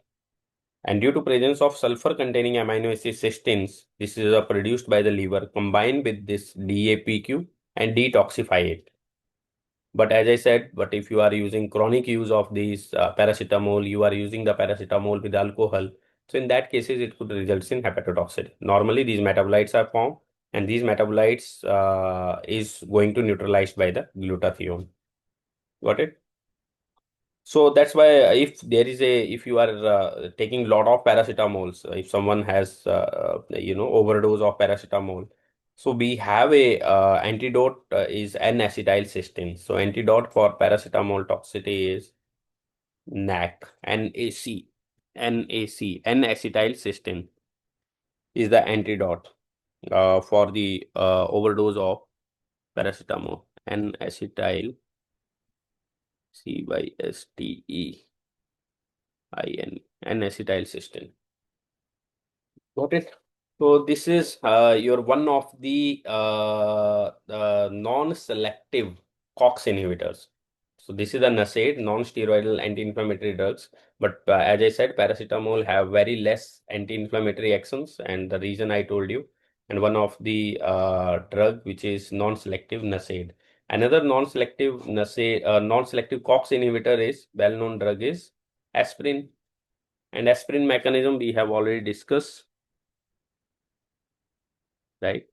And due to presence of sulfur-containing amino acid cysteines, this is produced by the liver, combined with this DAPQ and detoxify it. But as I said, but if you are using chronic use of these paracetamol, you are using the paracetamol with alcohol. So in that cases, it could result in hepatotoxicity. Normally, these metabolites are formed, and these metabolites is going to neutralized by the glutathione. Got it? So that's why if you are taking lot of paracetamols, if someone has overdose of paracetamol, so we have a antidote is N-acetylcysteine. So antidote for paracetamol toxicity is NAC, N-acetylcysteine is the antidote for the overdose of paracetamol. N-acetyl Cystine, N-acetylcysteine. Got it? So this is your one of the non-selective COX inhibitors. So this is a NSAID, non-steroidal anti-inflammatory drugs. But as I said, paracetamol have very less anti-inflammatory actions, and the reason I told you. And one of the drug which is non-selective NSAID. Another non-selective NSAID, non-selective COX inhibitor is well-known drug is aspirin. And aspirin mechanism we have already discussed, right?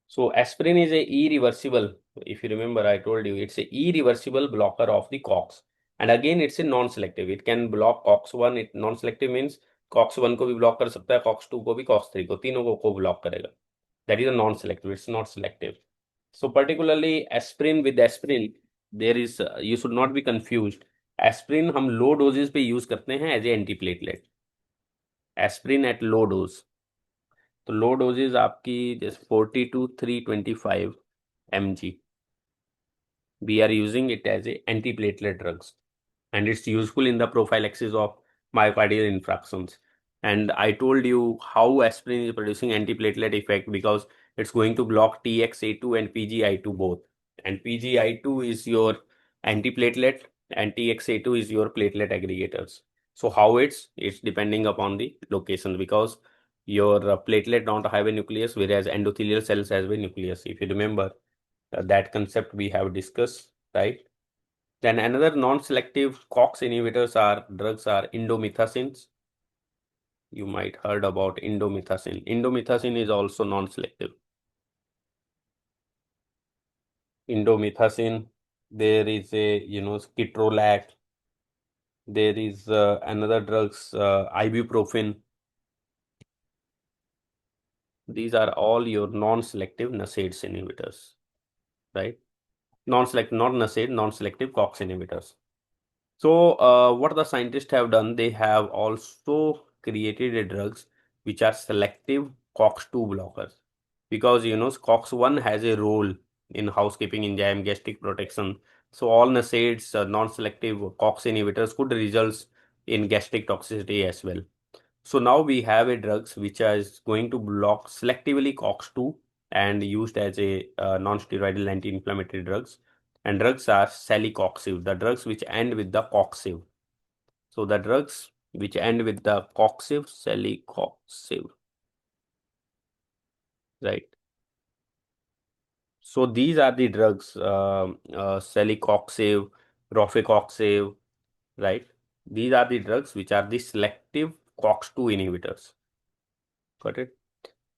So aspirin is a irreversible, if you remember, I told you it's a irreversible blocker of the COX. And again, it's a non-selective. It can block COX-1. It non-selective means COX-1 को भी block कर सकता है, COX-2 को भी, COX-3 को, तीनों को block करेगा. That is a non-selective. It's not selective. So particularly aspirin, with aspirin, there is you should not be confused. Aspirin हम low doses पे use करते हैं as a antiplatelet. Aspirin at low dose. तो लो doses आपकी जैसे 40 to 325 mg. We are using it as a antiplatelet drugs, and it's useful in the prophylaxis of myocardial infarctions. And I told you how aspirin is producing antiplatelet effect because it's going to block TXA2 and PGI2 both. And PGI2 is your antiplatelet and TXA2 is your platelet aggregators. So how it's depending upon the location, because your platelet don't have a nucleus, whereas endothelial cells has a nucleus. If you remember that concept we have discussed, right? Then another non-selective COX inhibitors are drugs are indomethacins. You might heard about indomethacin. Indomethacin is also non-selective. Indomethacin, there is a ketorolac. There is another drugs ibuprofen. These are all your non-selective NSAIDs inhibitors, right? Non-selective, not NSAID, non-selective COX inhibitors. So what the scientists have done, they have also created a drugs which are selective COX-2 blockers, because COX-1 has a role in housekeeping enzyme, gastric protection. So all NSAIDs, non-selective COX inhibitors could result in gastric toxicity as well. So now we have a drugs which is going to block selectively COX-2 and used as a non-steroidal anti-inflammatory drugs. And drugs are celecoxib, the drugs which end with the coxib. So the drugs which end with the coxib, celecoxib, right? So these are the drugs, celecoxib, rofecoxib, right? These are the drugs which are the selective COX-2 inhibitors. Got it?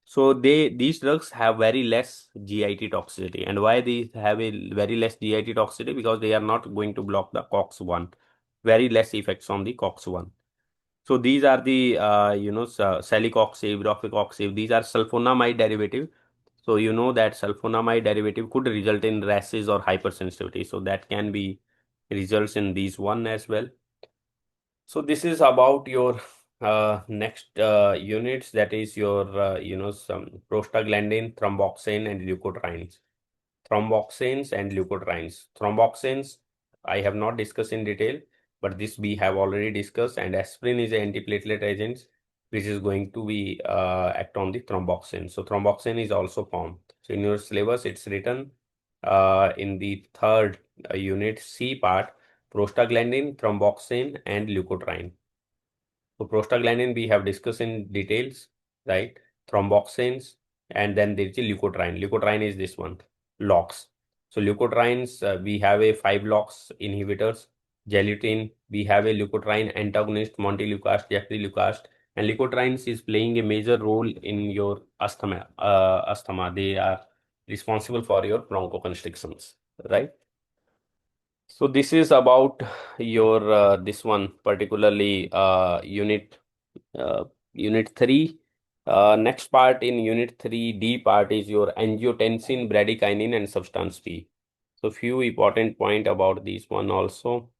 So these drugs have very less GIT toxicity. And why these have a very less GIT toxicity? Because they are not going to block the COX-1. Very less effects on the COX-1. So these are the celecoxib, rofecoxib. These are sulfonamide derivative. So you know that sulfonamide derivative could result in rashes or hypersensitivity. So that can be results in these one as well. So this is about your next units, that is your some prostaglandin, thromboxane, and leukotrienes. Thromboxanes and leukotrienes. Thromboxanes I have not discussed in detail, but this we have already discussed. And aspirin is an antiplatelet agent which is going to be act on the thromboxane. So thromboxane is also formed. So in your syllabus it's written in the third unit C part, prostaglandin, thromboxane, and leukotriene. So prostaglandin we have discussed in details, right? Thromboxanes, and then there is a leukotriene. Leukotriene is this one, LOX. So leukotrienes, we have a 5-LOX inhibitors. Gelatin, we have a leukotriene antagonist, montelukast, gefzilukast, and leukotrienes is playing a major role in your asthma. Asthma. They are responsible for your bronchoconstrictions, right? So this is about your this one particularly unit 3. Next part in unit 3D part is your angiotensin, bradykinin, and substance P. So few important point about this one also.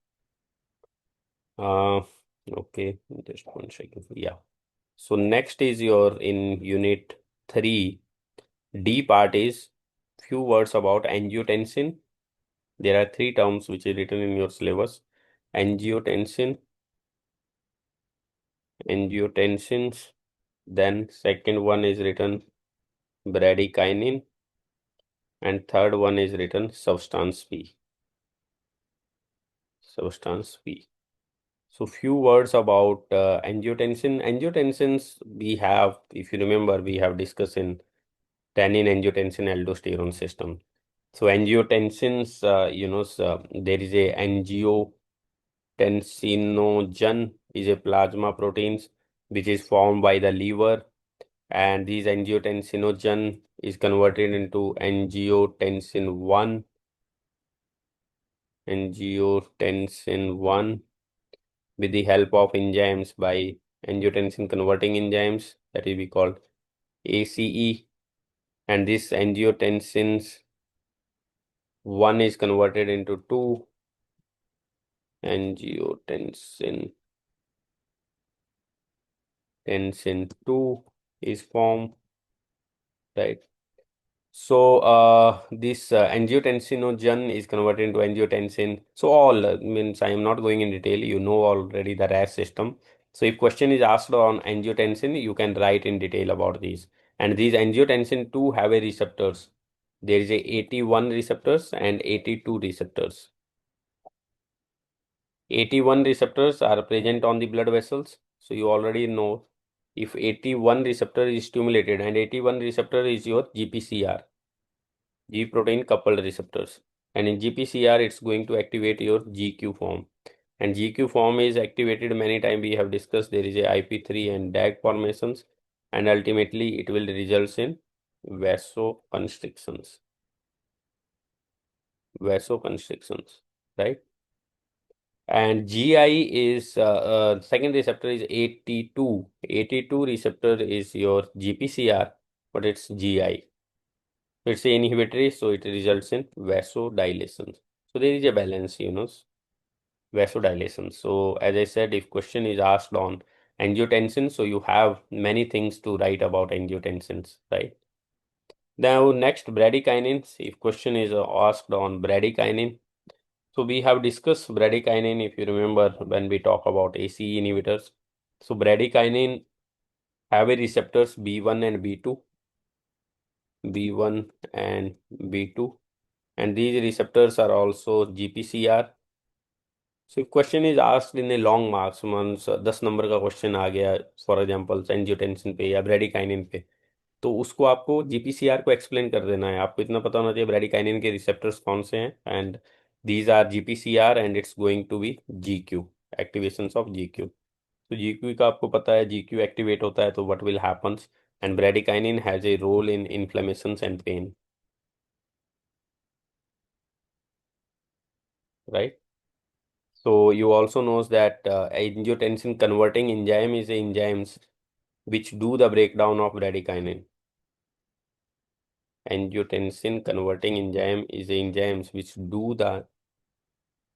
Uh, okay, just one second. Yeah. So next is your in unit 3D part is few words about angiotensin. There are 3 terms which is written in your syllabus. Angiotensin, angiotensins. Then second one is written bradykinin, and third one is written substance P. Substance P. So few words about angiotensin. Angiotensins we have, if you remember, we have discussed in tannin, angiotensin, aldosterone system. So angiotensins, there is a angiotensinogen is a plasma proteins which is formed by the liver, and these angiotensinogen is converted into angiotensin 1, angiotensin 1 with the help of enzymes by angiotensin converting enzymes, that will be called ACE, and this angiotensins 1 is converted into 2, angiotensin 2 is formed, right? So this angiotensinogen is converted into angiotensin. So all means I am not going in detail. You know already the RAS system. So if question is asked on angiotensin, you can write in detail about these. And these angiotensin 2 have a receptors. There is a 81 receptors and 82 receptors. 81 receptors are present on the blood vessels. So you already know if 81 receptor is stimulated, and 81 receptor is your GPCR. G protein coupled receptors. And in GPCR, it's going to activate your GQ form. And GQ form is activated many times. We have discussed there is a IP3 and DAG formations. And ultimately, it will result in vasoconstrictions. Vasoconstrictions, right? And GI is second receptor is 82. 82 receptor is your GPCR, but it's GI. It's inhibitory, so it results in vasodilation. So there is a balance, vasodilation. So as I said, if question is asked on angiotensin, so you have many things to write about angiotensins, right? Now next bradykinins. If question is asked on bradykinin, so we have discussed bradykinin if you remember when we talk about ACE inhibitors. So bradykinin have a receptors B1 and B2, B1 and B2. And these receptors are also GPCR. So if question is asked in a long marks means 10 number का question आ गया for example angiotensin पे या bradykinin पे, तो उसको आपको GPCR को explain कर देना है. आपको इतना पता होना चाहिए ब्रेडिकाइनिन के रिसेप्टर्स कौन से हैं, and these are GPCR and it's going to be GQ, activations of GQ. तो जीक्यू का आपको पता है जीक्यू एक्टिवेट होता है तो what will happens, and bradykinin has a role in inflammations and pain, right? So you also knows that angiotensin converting enzyme is enzymes which do the breakdown of bradykinin. Angiotensin converting enzyme is enzymes which do the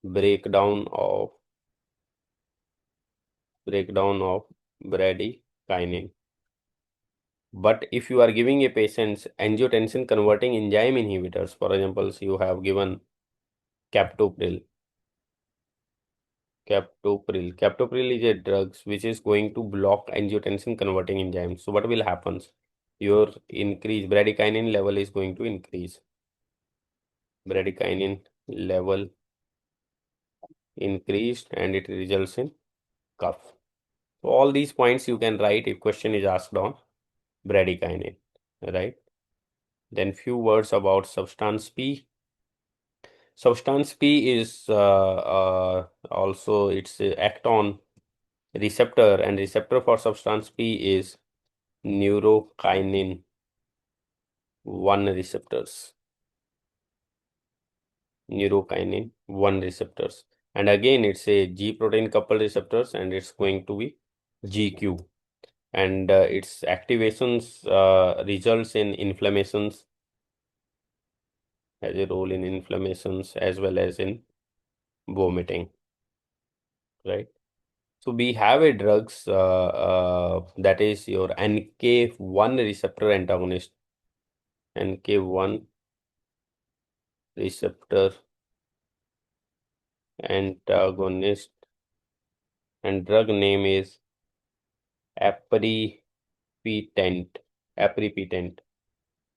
breakdown of bradykinin. But if you are giving a patient angiotensin converting enzyme inhibitors, for example, you have given captopril. Captopril is a drug which is going to block angiotensin converting enzymes. So what will happen? Your bradykinin level is going to increase. Bradykinin level increased and it results in cough. So all these points you can write if question is asked on bradykinin, right? Then few words about substance P. Substance P is also it's act on receptor, and receptor for substance P is neurokinin 1 receptors. Neurokinin 1 receptors. And again, it's a G protein coupled receptors and it's going to be GQ. And its activations results in inflammations, has a role in inflammations as well as in vomiting, right? So we have a drugs that is your NK1 receptor antagonist. NK1 receptor antagonist, and drug name is apripitant. Apripitant.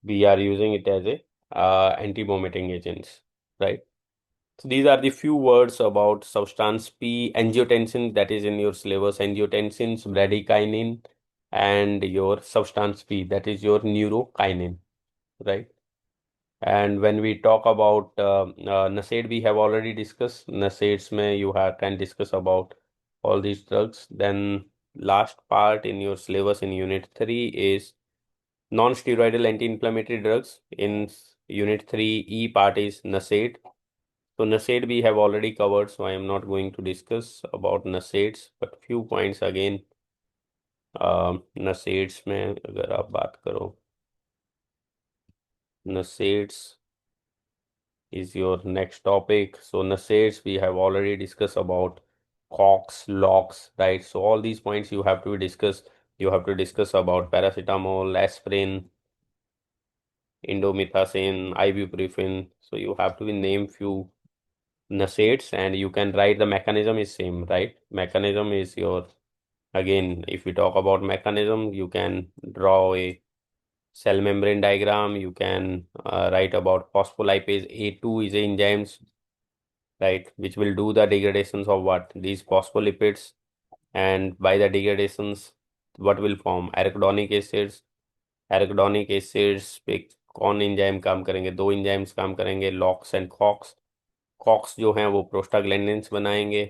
We are using it as a anti-vomiting agents, right? So these are the few words about substance P, angiotensin that is in your syllabus, angiotensins, bradykinin, and your substance P that is your neurokinin, right? And when we talk about NSAID, we have already discussed. NSAIDs may you can discuss about all these drugs. Then last part in your syllabus in Unit 3 is non-steroidal anti-inflammatory drugs. In Unit 3 E part is NSAID. So NSAID we have already covered, so I am not going to discuss about NSAIDs, but few points again. NSAIDs में अगर आप बात करो, NSAIDs is your next topic. So NSAIDs we have already discussed about COX, LOX, right? So all these points you have to discuss. You have to discuss about paracetamol, aspirin, indomethacin, ibuprofen. So you have to name few NSAIDs, and you can write the mechanism is same, right? Mechanism is your, again, if we talk about mechanism, you can draw a cell membrane diagram. You can write about phospholipase A2 is a enzymes, right, which will do the degradations of what? These phospholipids, and by the degradations, what will form? Arachidonic acids. Arachidonic acids पे कौन enzyme काम करेंगे? दो enzymes काम करेंगे, locks and COX. COX जो हैं वो प्रोस्टाग्लैंडिन्स बनाएंगे,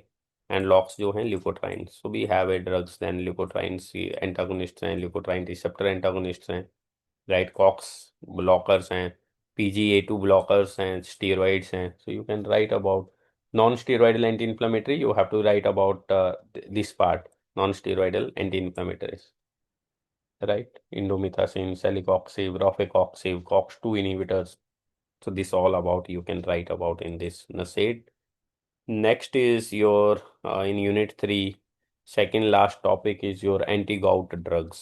एंड लॉक्स जो हैं leukotrienes. So we have a drugs then leukotrienes antagonist हैं, ल्यूकोट्राइन रिसेप्टर एंटागोनिस्ट हैं, राइट। कॉक्स ब्लॉकर्स हैं, PGA2 ब्लॉकर्स हैं, स्टीरॉइड्स हैं। So you can write about non steroidal anti inflammatory, you have to write about this part, non steroidal anti inflammatories, right? Indomethacin, celecoxib, rofecoxib, COX-2 inhibitors. So this all about you can write about in this NSAID. Next is your in unit 3, second last topic is your anti-gout drugs.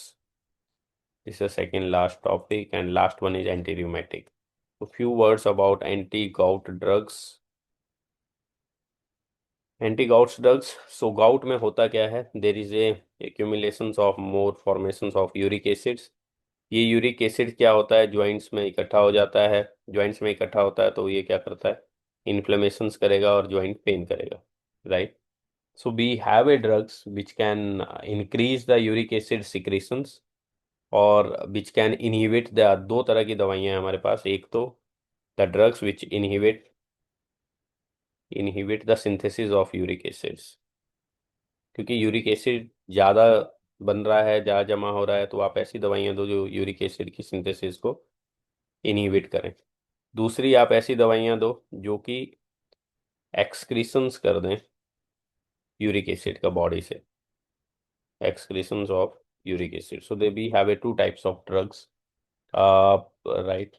This is the second last topic, and last one is anti-rheumatic. A few words about anti-gout drugs. Anti-gout drugs. So gout में होता क्या है? There is a accumulations of more formations of uric acids. ये uric acid क्या होता है? Joints में इकट्ठा हो जाता है। ज्वाइंट्स में इकट्ठा होता है तो ये क्या करता है? इन्फ्लेमेशंस करेगा और ज्वाइंट पेन करेगा, right. So we have a drugs which can increase the uric acid secretions, और विच कैन इनहिबिट द, दो तरह की दवाइयां हैं हमारे पास। एक तो the drugs which inhibit the synthesis of uric acids, क्योंकि यूरिक एसिड ज़्यादा बन रहा है, ज़्यादा जमा हो रहा है, तो आप ऐसी दवाइयां दो जो यूरिक एसिड की सिंथेसिस को इनहिबिट करें। दूसरी, आप ऐसी दवाइयां दो जो कि एक्सक्रीशंस कर दें यूरिक एसिड का बॉडी से, excretions of uric acid. So they we have a two types of drugs, right,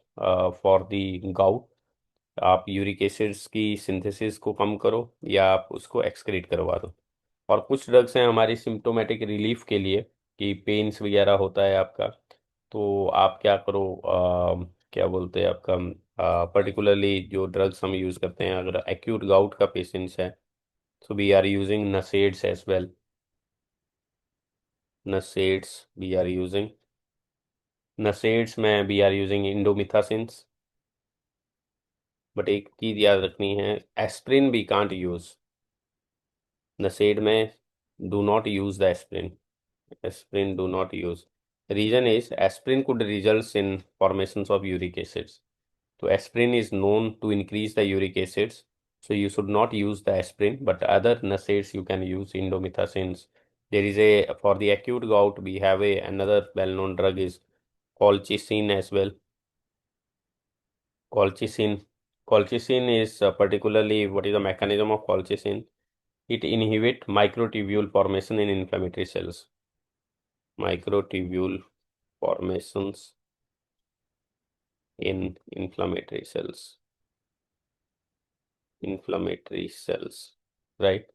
for the gout. आप यूरिक एसिड्स की सिंथेसिस को कम करो या आप उसको एक्सक्रीट करवा दो। और कुछ ड्रग्स हैं हमारी सिम्टोमेटिक रिलीफ के लिए, कि पेन्स वगैरह होता है आपका, तो आप क्या करो, क्या बोलते हैं आपका, पर्टिकुलरली जो ड्रग्स हम यूज़ करते हैं अगर एक्यूट गाउट का पेशेंट्स है, so we are using NSAIDs as well. NSAIDs we are using, NSAIDs में we are using indomethacins. But एक चीज याद रखनी है, aspirin we can't use NSAID में। Do not use the aspirin, aspirin do not use. Reason is aspirin could results in formations of uric acids. So aspirin is known to increase the uric acids. So you should not use the aspirin, but other NSAIDs you can use indomethacins. There is a, for the acute gout, we have a another well-known drug is colchicine as well. Colchicine. Colchicine is particularly, what is the mechanism of colchicine? It inhibit microtubule formation in inflammatory cells. Microtubule formations in inflammatory cells. Inflammatory cells, right?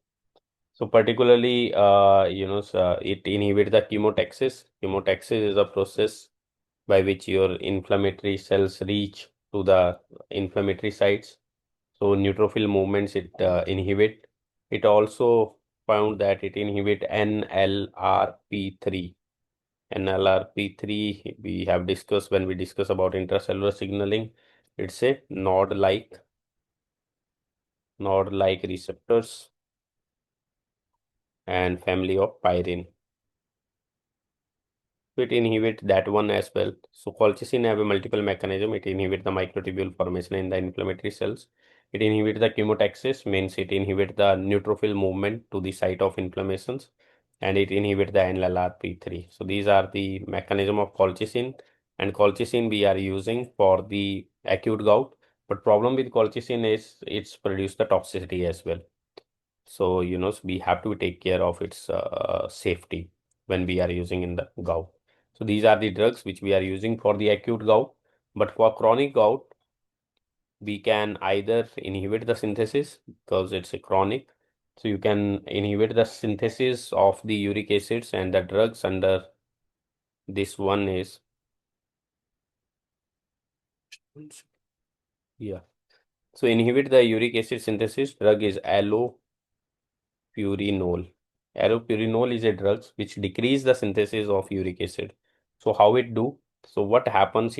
So particularly, it inhibits the chemotaxis. Chemotaxis is a process by which your inflammatory cells reach to the inflammatory sites. So neutrophil movements it inhibit. It also found that it inhibit NLRP3. NLRP3 we have discussed when we discuss about intracellular signaling. It's a node-like receptors and family of pyrine. So it inhibit that one as well. So colchicine have a multiple mechanism. It inhibit the microtubule formation in the inflammatory cells. It inhibit the chemotaxis, means it inhibit the neutrophil movement to the site of inflammations, and it inhibit the NLRP3. So these are the mechanism of colchicine, and colchicine we are using for the acute gout. But problem with colchicine is it's produce the toxicity as well. So we have to take care of its safety when we are using in the gout. So these are the drugs which we are using for the acute gout. But for chronic gout, we can either inhibit the synthesis because it's a chronic. So you can inhibit the synthesis of the uric acids, and the drugs under this one is Yeah. So inhibit the uric acid synthesis drug is allopurinol. Allopurinol is a drug which decrease the synthesis of uric acid. So how it do? So what happens,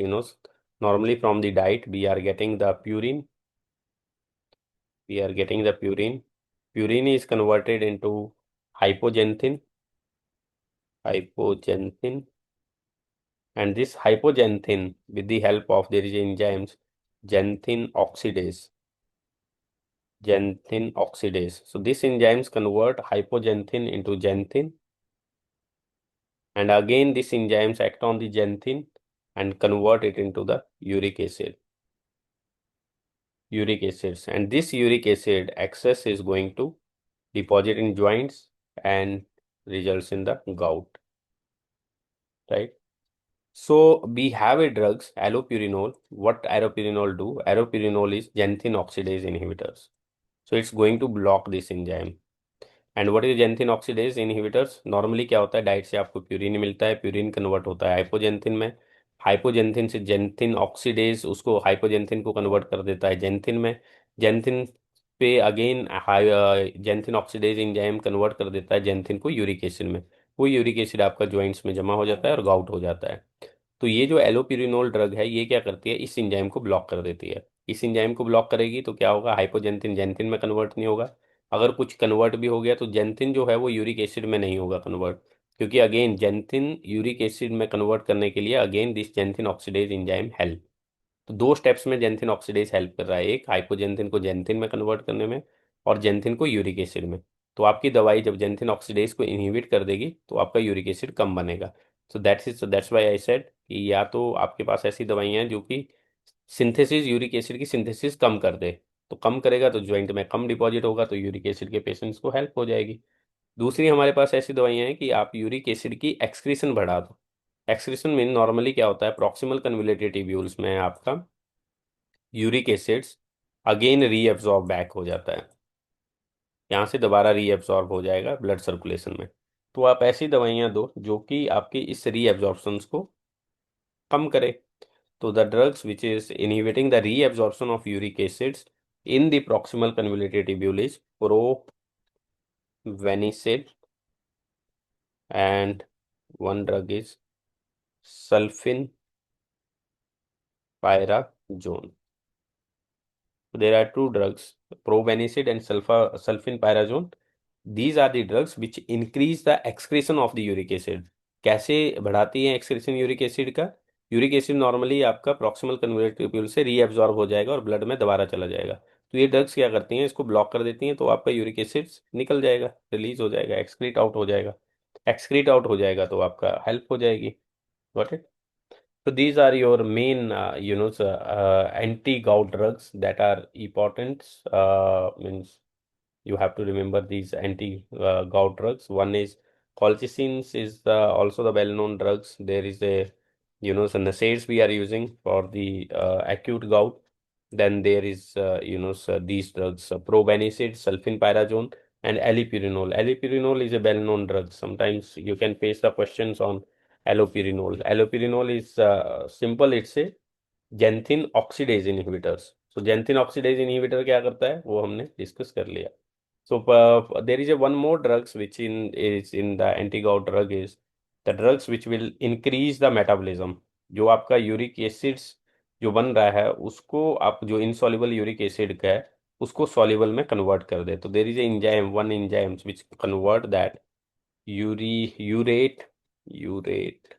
normally from the diet we are getting the purine. We are getting the purine. Purine is converted into hypoxanthine, hypoxanthine, and this hypoxanthine with the help of there is enzymes xanthine oxidase. Xanthine oxidase. So these enzymes convert hypoxanthine into xanthine, and again these enzymes act on the xanthine and convert it into the uric acid. Uric acids, and this uric acid excess is going to deposit in joints and results in the gout, right? So we have a drugs allopurinol. What allopurinol do? Allopurinol is xanthine oxidase inhibitors. So it's going to block this enzyme. And what is xanthine oxidase inhibitors? Normally क्या होता है, diet से आपको purine मिलता है, purine convert होता है hypoxanthine में, हाइपोजेंथिन से जेंथिन ऑक्सीडेज उसको हाइपोजेंथिन को कन्वर्ट कर देता है जेंथिन में, जेंथिन पे again xanthine oxidase enzyme convert कर देता है जेंथिन को यूरिक एसिड में, वो यूरिक एसिड आपका ज्वाइंट्स में जमा हो जाता है और गाउट हो जाता है। तो ये जो एलोपिरिनोल ड्रग है ये क्या करती है, इस एंजाइम को ब्लॉक कर देती है। इस एंजाइम को ब्लॉक करेगी तो क्या होगा, हाइपोजेंथिन जेंथिन में कन्वर्ट नहीं होगा, अगर कुछ कन्वर्ट भी हो गया तो जेंथिन जो है वो यूरिक एसिड में नहीं होगा कन्वर्ट, क्योंकि अगेन जेंथिन यूरिक एसिड में कन्वर्ट करने के लिए again this xanthine oxidase enzyme help. तो दो स्टेप्स में जेंथिन ऑक्सीडेज हेल्प कर रहा है, एक हाइपोजेंथिन को जेंथिन में कन्वर्ट करने में और जेंथिन को यूरिक एसिड में। तो आपकी दवाई जब जेंथिन ऑक्सीडेज को इनहिबिट कर देगी तो आपका यूरिक एसिड कम बनेगा। दैट्स व्हाई आई सेड कि या तो आपके पास ऐसी दवाइयां हैं जो कि सिंथेसिस यूरिक एसिड की सिंथेसिस कम कर दे, तो कम करेगा तो ज्वाइंट में कम डिपॉजिट होगा तो यूरिक एसिड के पेशेंट्स को हेल्प हो जाएगी। दूसरी हमारे पास ऐसी दवाइयां हैं कि आप यूरिक एसिड की एक्सक्रीशन बढ़ा दो। एक्सक्रीशन मीन नॉर्मली क्या होता है, प्रॉक्सिमल कन्वोल्यूटेड ट्यूब्यूल्स में आपका uric acids again reabsorb back हो जाता है, यहाँ से दोबारा रीएब्जॉर्ब हो जाएगा ब्लड सर्कुलेशन में। तो आप ऐसी दवाइयाँ दो जो कि आपकी इस रीएब्जॉर्प्शन को कम करे। तो the drugs which is inhibiting the reabsorption of uric acids in the proximal convoluted tubule is probenecid and one drug is sulfin pyrazone. So there are two drugs, probenecid and sulfin pyrazone. These are the drugs which increase the excretion of the uric acid. कैसे बढ़ाती है excretion uric acid का? Uric acid normally आपका proximal convoluted tubule से reabsorb हो जाएगा और blood में दोबारा चला जाएगा। तो ये ड्रग्स क्या करती हैं, इसको ब्लॉक कर देती हैं, तो आपका यूरिक एसिड निकल जाएगा, रिलीज हो जाएगा, एक्सक्रीट आउट हो जाएगा। एक्सक्रीट आउट हो जाएगा तो आपका हेल्प हो जाएगी। Got it? So these are your main, anti-gout drugs that are important. Means you have to remember these anti-gout drugs. One is colchicines is also the well-known drugs. There is a, some NSAIDs we are using for the acute gout. Then there is, so these drugs, probenecid, sulfenpyrazone, and allopurinol. Allopurinol is a well-known drug. Sometimes you can face the questions on allopurinol. Allopurinol is simple. It's a xanthine oxidase inhibitors. So xanthine oxidase inhibitor क्या करता है वो हमने discuss कर लिया। So there is a one more drugs which is in the anti-gout drug is the drugs which will increase the metabolism. जो आपका uric acids जो बन रहा है उसको आप जो इनसॉल्युबल यूरिक एसिड का है उसको सॉल्युबल में कन्वर्ट कर दे। तो there is enzyme one enzymes which convert that Yuri urate urate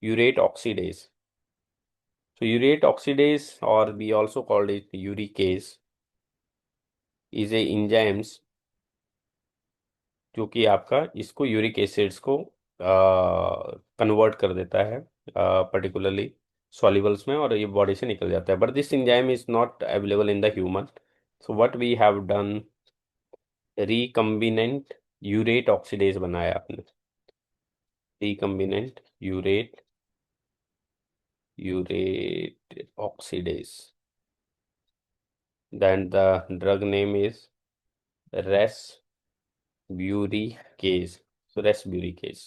urate oxidase. So urate oxidase, or we also called it uricase, is a enzymes जो कि आपका इसको यूरिक एसिड्स को कन्वर्ट कर देता है पर्टिकुलरली सॉल्युबल्स में, और ये बॉडी से निकल जाता है, but this enzyme is not available in the human. So what we have done, recombinant urate oxidase बनाया आपने, recombinant urate oxidase, then the drug name is resburicase. So resburicase,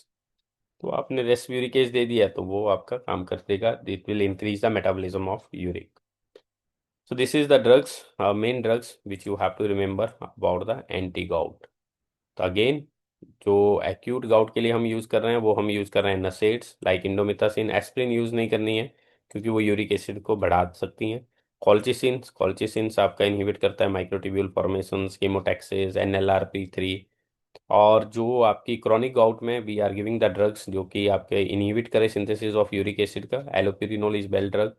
तो आपने रेस्पिरेकेज दे दिया तो वो आपका काम कर देगा, it will increase the metabolism of uric. So this is the drugs, main drugs which you have to remember about the anti-gout. तो अगेन जो एक्यूट गाउट के लिए हम यूज कर रहे हैं वो हम यूज कर रहे हैं नसेड्स लाइक इंडोमिथासिन. एस्प्रिन यूज नहीं करनी है क्योंकि वो यूरिक एसिड को बढ़ा सकती हैं. कॉल्चिसिन्स, कॉल्चिसिन्स आपका इनहिबिट करता है माइक्रोट्यूब्यूल फॉर्मेशंस, केमोटैक्सेस, NLRP3. और जो आपकी क्रॉनिक गाउट में we are giving the drugs जो कि आपके इनहिबिट करे सिंथेसिस ऑफ यूरिक एसिड का. Allopurinol is well drug.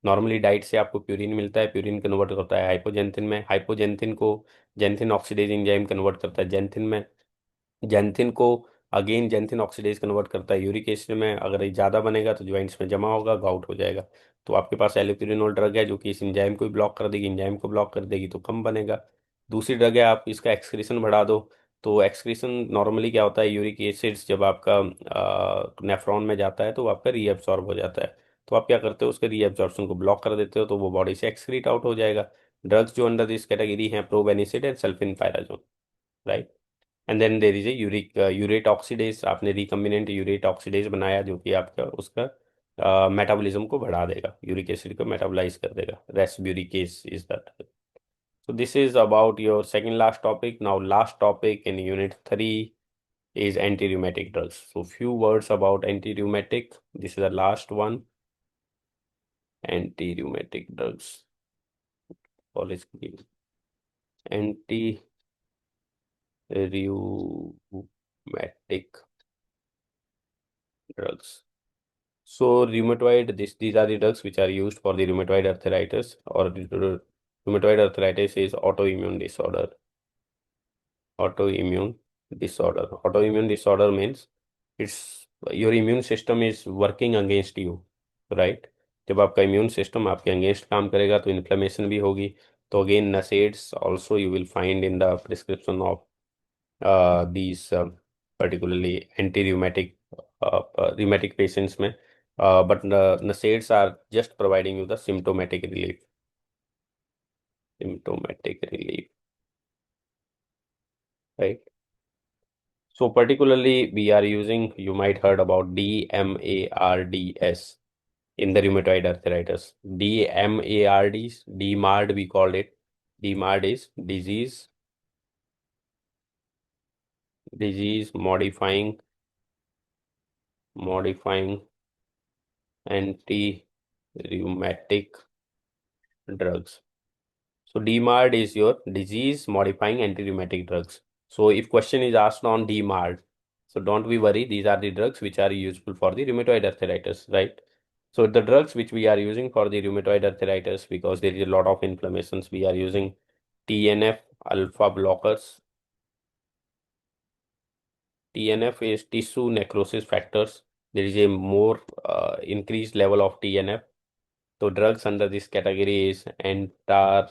Normally diet से आपको प्यूरिन मिलता है, प्यूरिन कन्वर्ट होता है हाइपोजेंथिन में, हाइपोजेंथिन को जेंथिन ऑक्सीडेज एंजाइम कन्वर्ट करता है जेंथिन में, जेंथिन को अगेन जेंथिन ऑक्सीडेज कन्वर्ट करता है यूरिक एसिड में. अगर ये ज़्यादा बनेगा तो ज्वाइंट्स में जमा होगा, गाउट हो जाएगा. तो आपके पास एलोप्यूरिनोल ड्रग है जो कि इस एंजाइम को ब्लॉक कर देगी, एंजाइम को ब्लॉक कर देगी तो कम बनेगा. दूसरी ड्रग है आप इसका एक्सक्रीशन बढ़ा दो. तो एक्सक्रीशन नॉर्मली क्या होता है, यूरिक एसिड्स जब आपका नेफ्रॉन में जाता है तो वो आपका रीएब्सॉर्ब हो जाता है. तो आप क्या करते हो, उसके रीएब्सॉर्प्शन को ब्लॉक कर देते हो तो वो बॉडी से एक्सक्रीट आउट हो जाएगा. ड्रग्स जो अंडर दिस कैटेगरी हैं probenecid and sulfinpyrazone, right. And then there is a urate oxidase. आपने रिकम्बिनेंट यूरेट ऑक्सीडेज बनाया जो कि आपका उसका मेटाबॉलिज्म को बढ़ा देगा, यूरिक एसिड को मेटाबोलाइज कर देगा. Rasburicase is that. So this is about your second last topic. Now last topic in unit 3 is anti-rheumatic drugs. So few words about anti-rheumatic. This is the last one. Anti-rheumatic drugs. College anti-rheumatic drugs. So rheumatoid, these are the drugs which are used for the rheumatoid arthritis, or rheumatoid arthritis is autoimmune disorder. Autoimmune disorder. Autoimmune disorder means it's your immune system is working against you, right? जब आपका immune system आपके against काम करेगा तो inflammation भी होगी. तो again NSAIDs also you will find in the prescription of these particularly anti-rheumatic rheumatic patients में. But NSAIDs are just providing you the symptomatic relief. Symptomatic relief, right? So particularly we are using, you might heard about DMARDs in the rheumatoid arthritis. DMARDs, DMARD we called it. DMARD is disease modifying anti-rheumatic drugs. So DMARD is your disease modifying anti-rheumatic drugs. So if question is asked on DMARD, so don't be worried. These are the drugs which are useful for the rheumatoid arthritis, right? So the drugs which we are using for the rheumatoid arthritis, because there is a lot of inflammations, we are using TNF alpha blockers. TNF is tissue necrosis factors. There is a more increased level of TNF. So drugs under this category is Antarcept,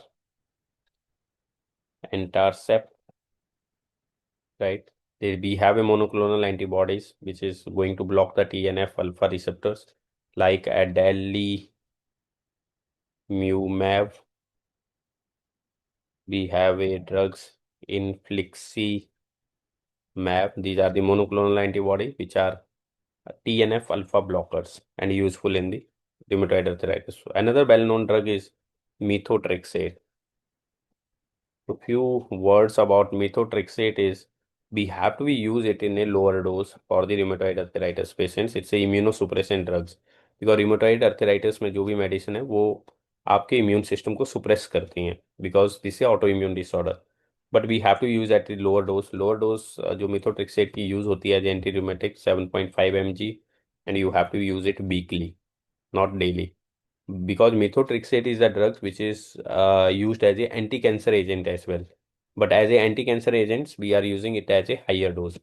right? We have a monoclonal antibodies which is going to block the TNF alpha receptors like adalimumab. We have a drugs infliximab. These are the monoclonal antibody which are TNF alpha blockers and useful in the rheumatoid arthritis. Another well-known drug is methotrexate. A few words about methotrexate is we have to use it in a lower dose for the rheumatoid arthritis patients. It's a immunosuppressant drugs because rheumatoid arthritis में जो भी medicine है वो आपके immune system को suppress करती हैं because this auto immune disorder. But we have to use at the lower dose जो मिथोट्रिक्सेट की यूज होती है as anti rheumatic 7.5 mg, and you have to use it weekly, not daily, because methotrexate is a drug which is used as a anti-cancer agent as well. But as a anti-cancer agents, we are using it as a higher dose.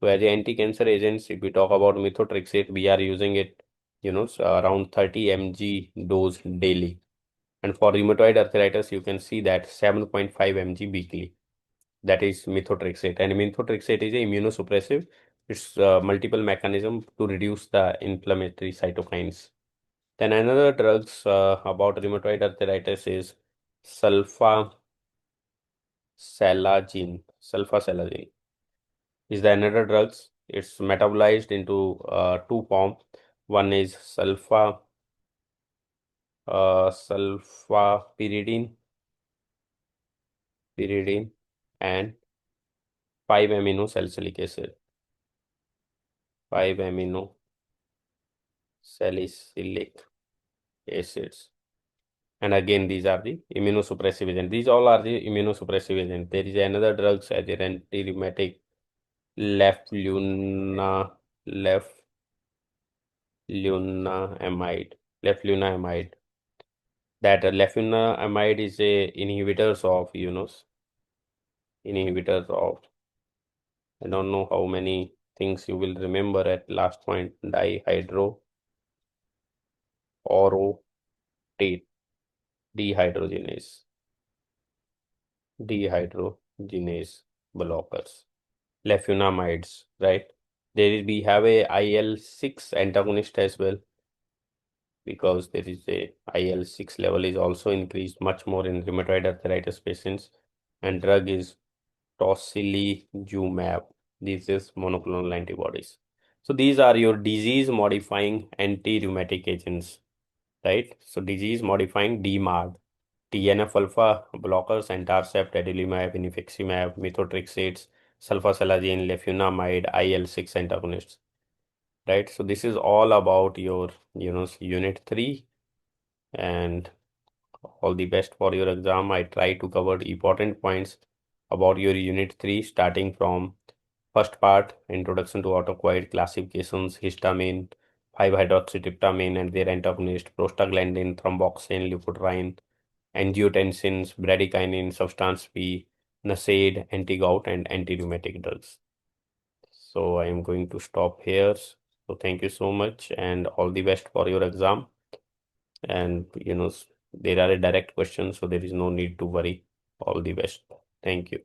So as a anti-cancer agents, if we talk about methotrexate, we are using it, around 30 mg dose daily. And for rheumatoid arthritis, you can see that 7.5 mg weekly. That is methotrexate. And methotrexate is a immunosuppressive. It's multiple mechanism to reduce the inflammatory cytokines. Then another drugs about rheumatoid arthritis is sulfasalazine. Sulfasalazine is the another drugs It's metabolized into two forms. One is sulfapyridine and 5-amino salicylic acid. 5-amino salicylic acids. And again, these are the immunosuppressive agents. These all are the immunosuppressive agents. There is another drug as an anti-rheumatic leflunomide. Leflunomide. That leflunomide is a inhibitors of, I don't know how many things you will remember at last point, dihydroorotate, dehydrogenase, dehydrogenase blockers, leflunomides, right? We have a IL-6 antagonist as well, because there is a IL-6 level is also increased much more in rheumatoid arthritis patients, and drug is tocilizumab. This is monoclonal antibodies. So these are your disease modifying anti-rheumatic agents, right? So disease modifying DMARD, TNF alpha blockers, antarcept, adalimumab, infliximab, methotrexate, sulfasalazine, leflunomide, IL-6 antagonists, right? So this is all about your, unit 3, and all the best for your exam. I try to cover important points about your unit 3, starting from first part, introduction to autocoid classifications, histamine, 5-hydroxytryptamine and their antagonist, prostaglandin, thromboxane, leukotriene, angiotensins, bradykinin, substance P, NSAID, anti-gout and anti-rheumatic drugs. So I am going to stop here. So thank you so much and all the best for your exam. And there are a direct question, so there is no need to worry. All the best. Thank you.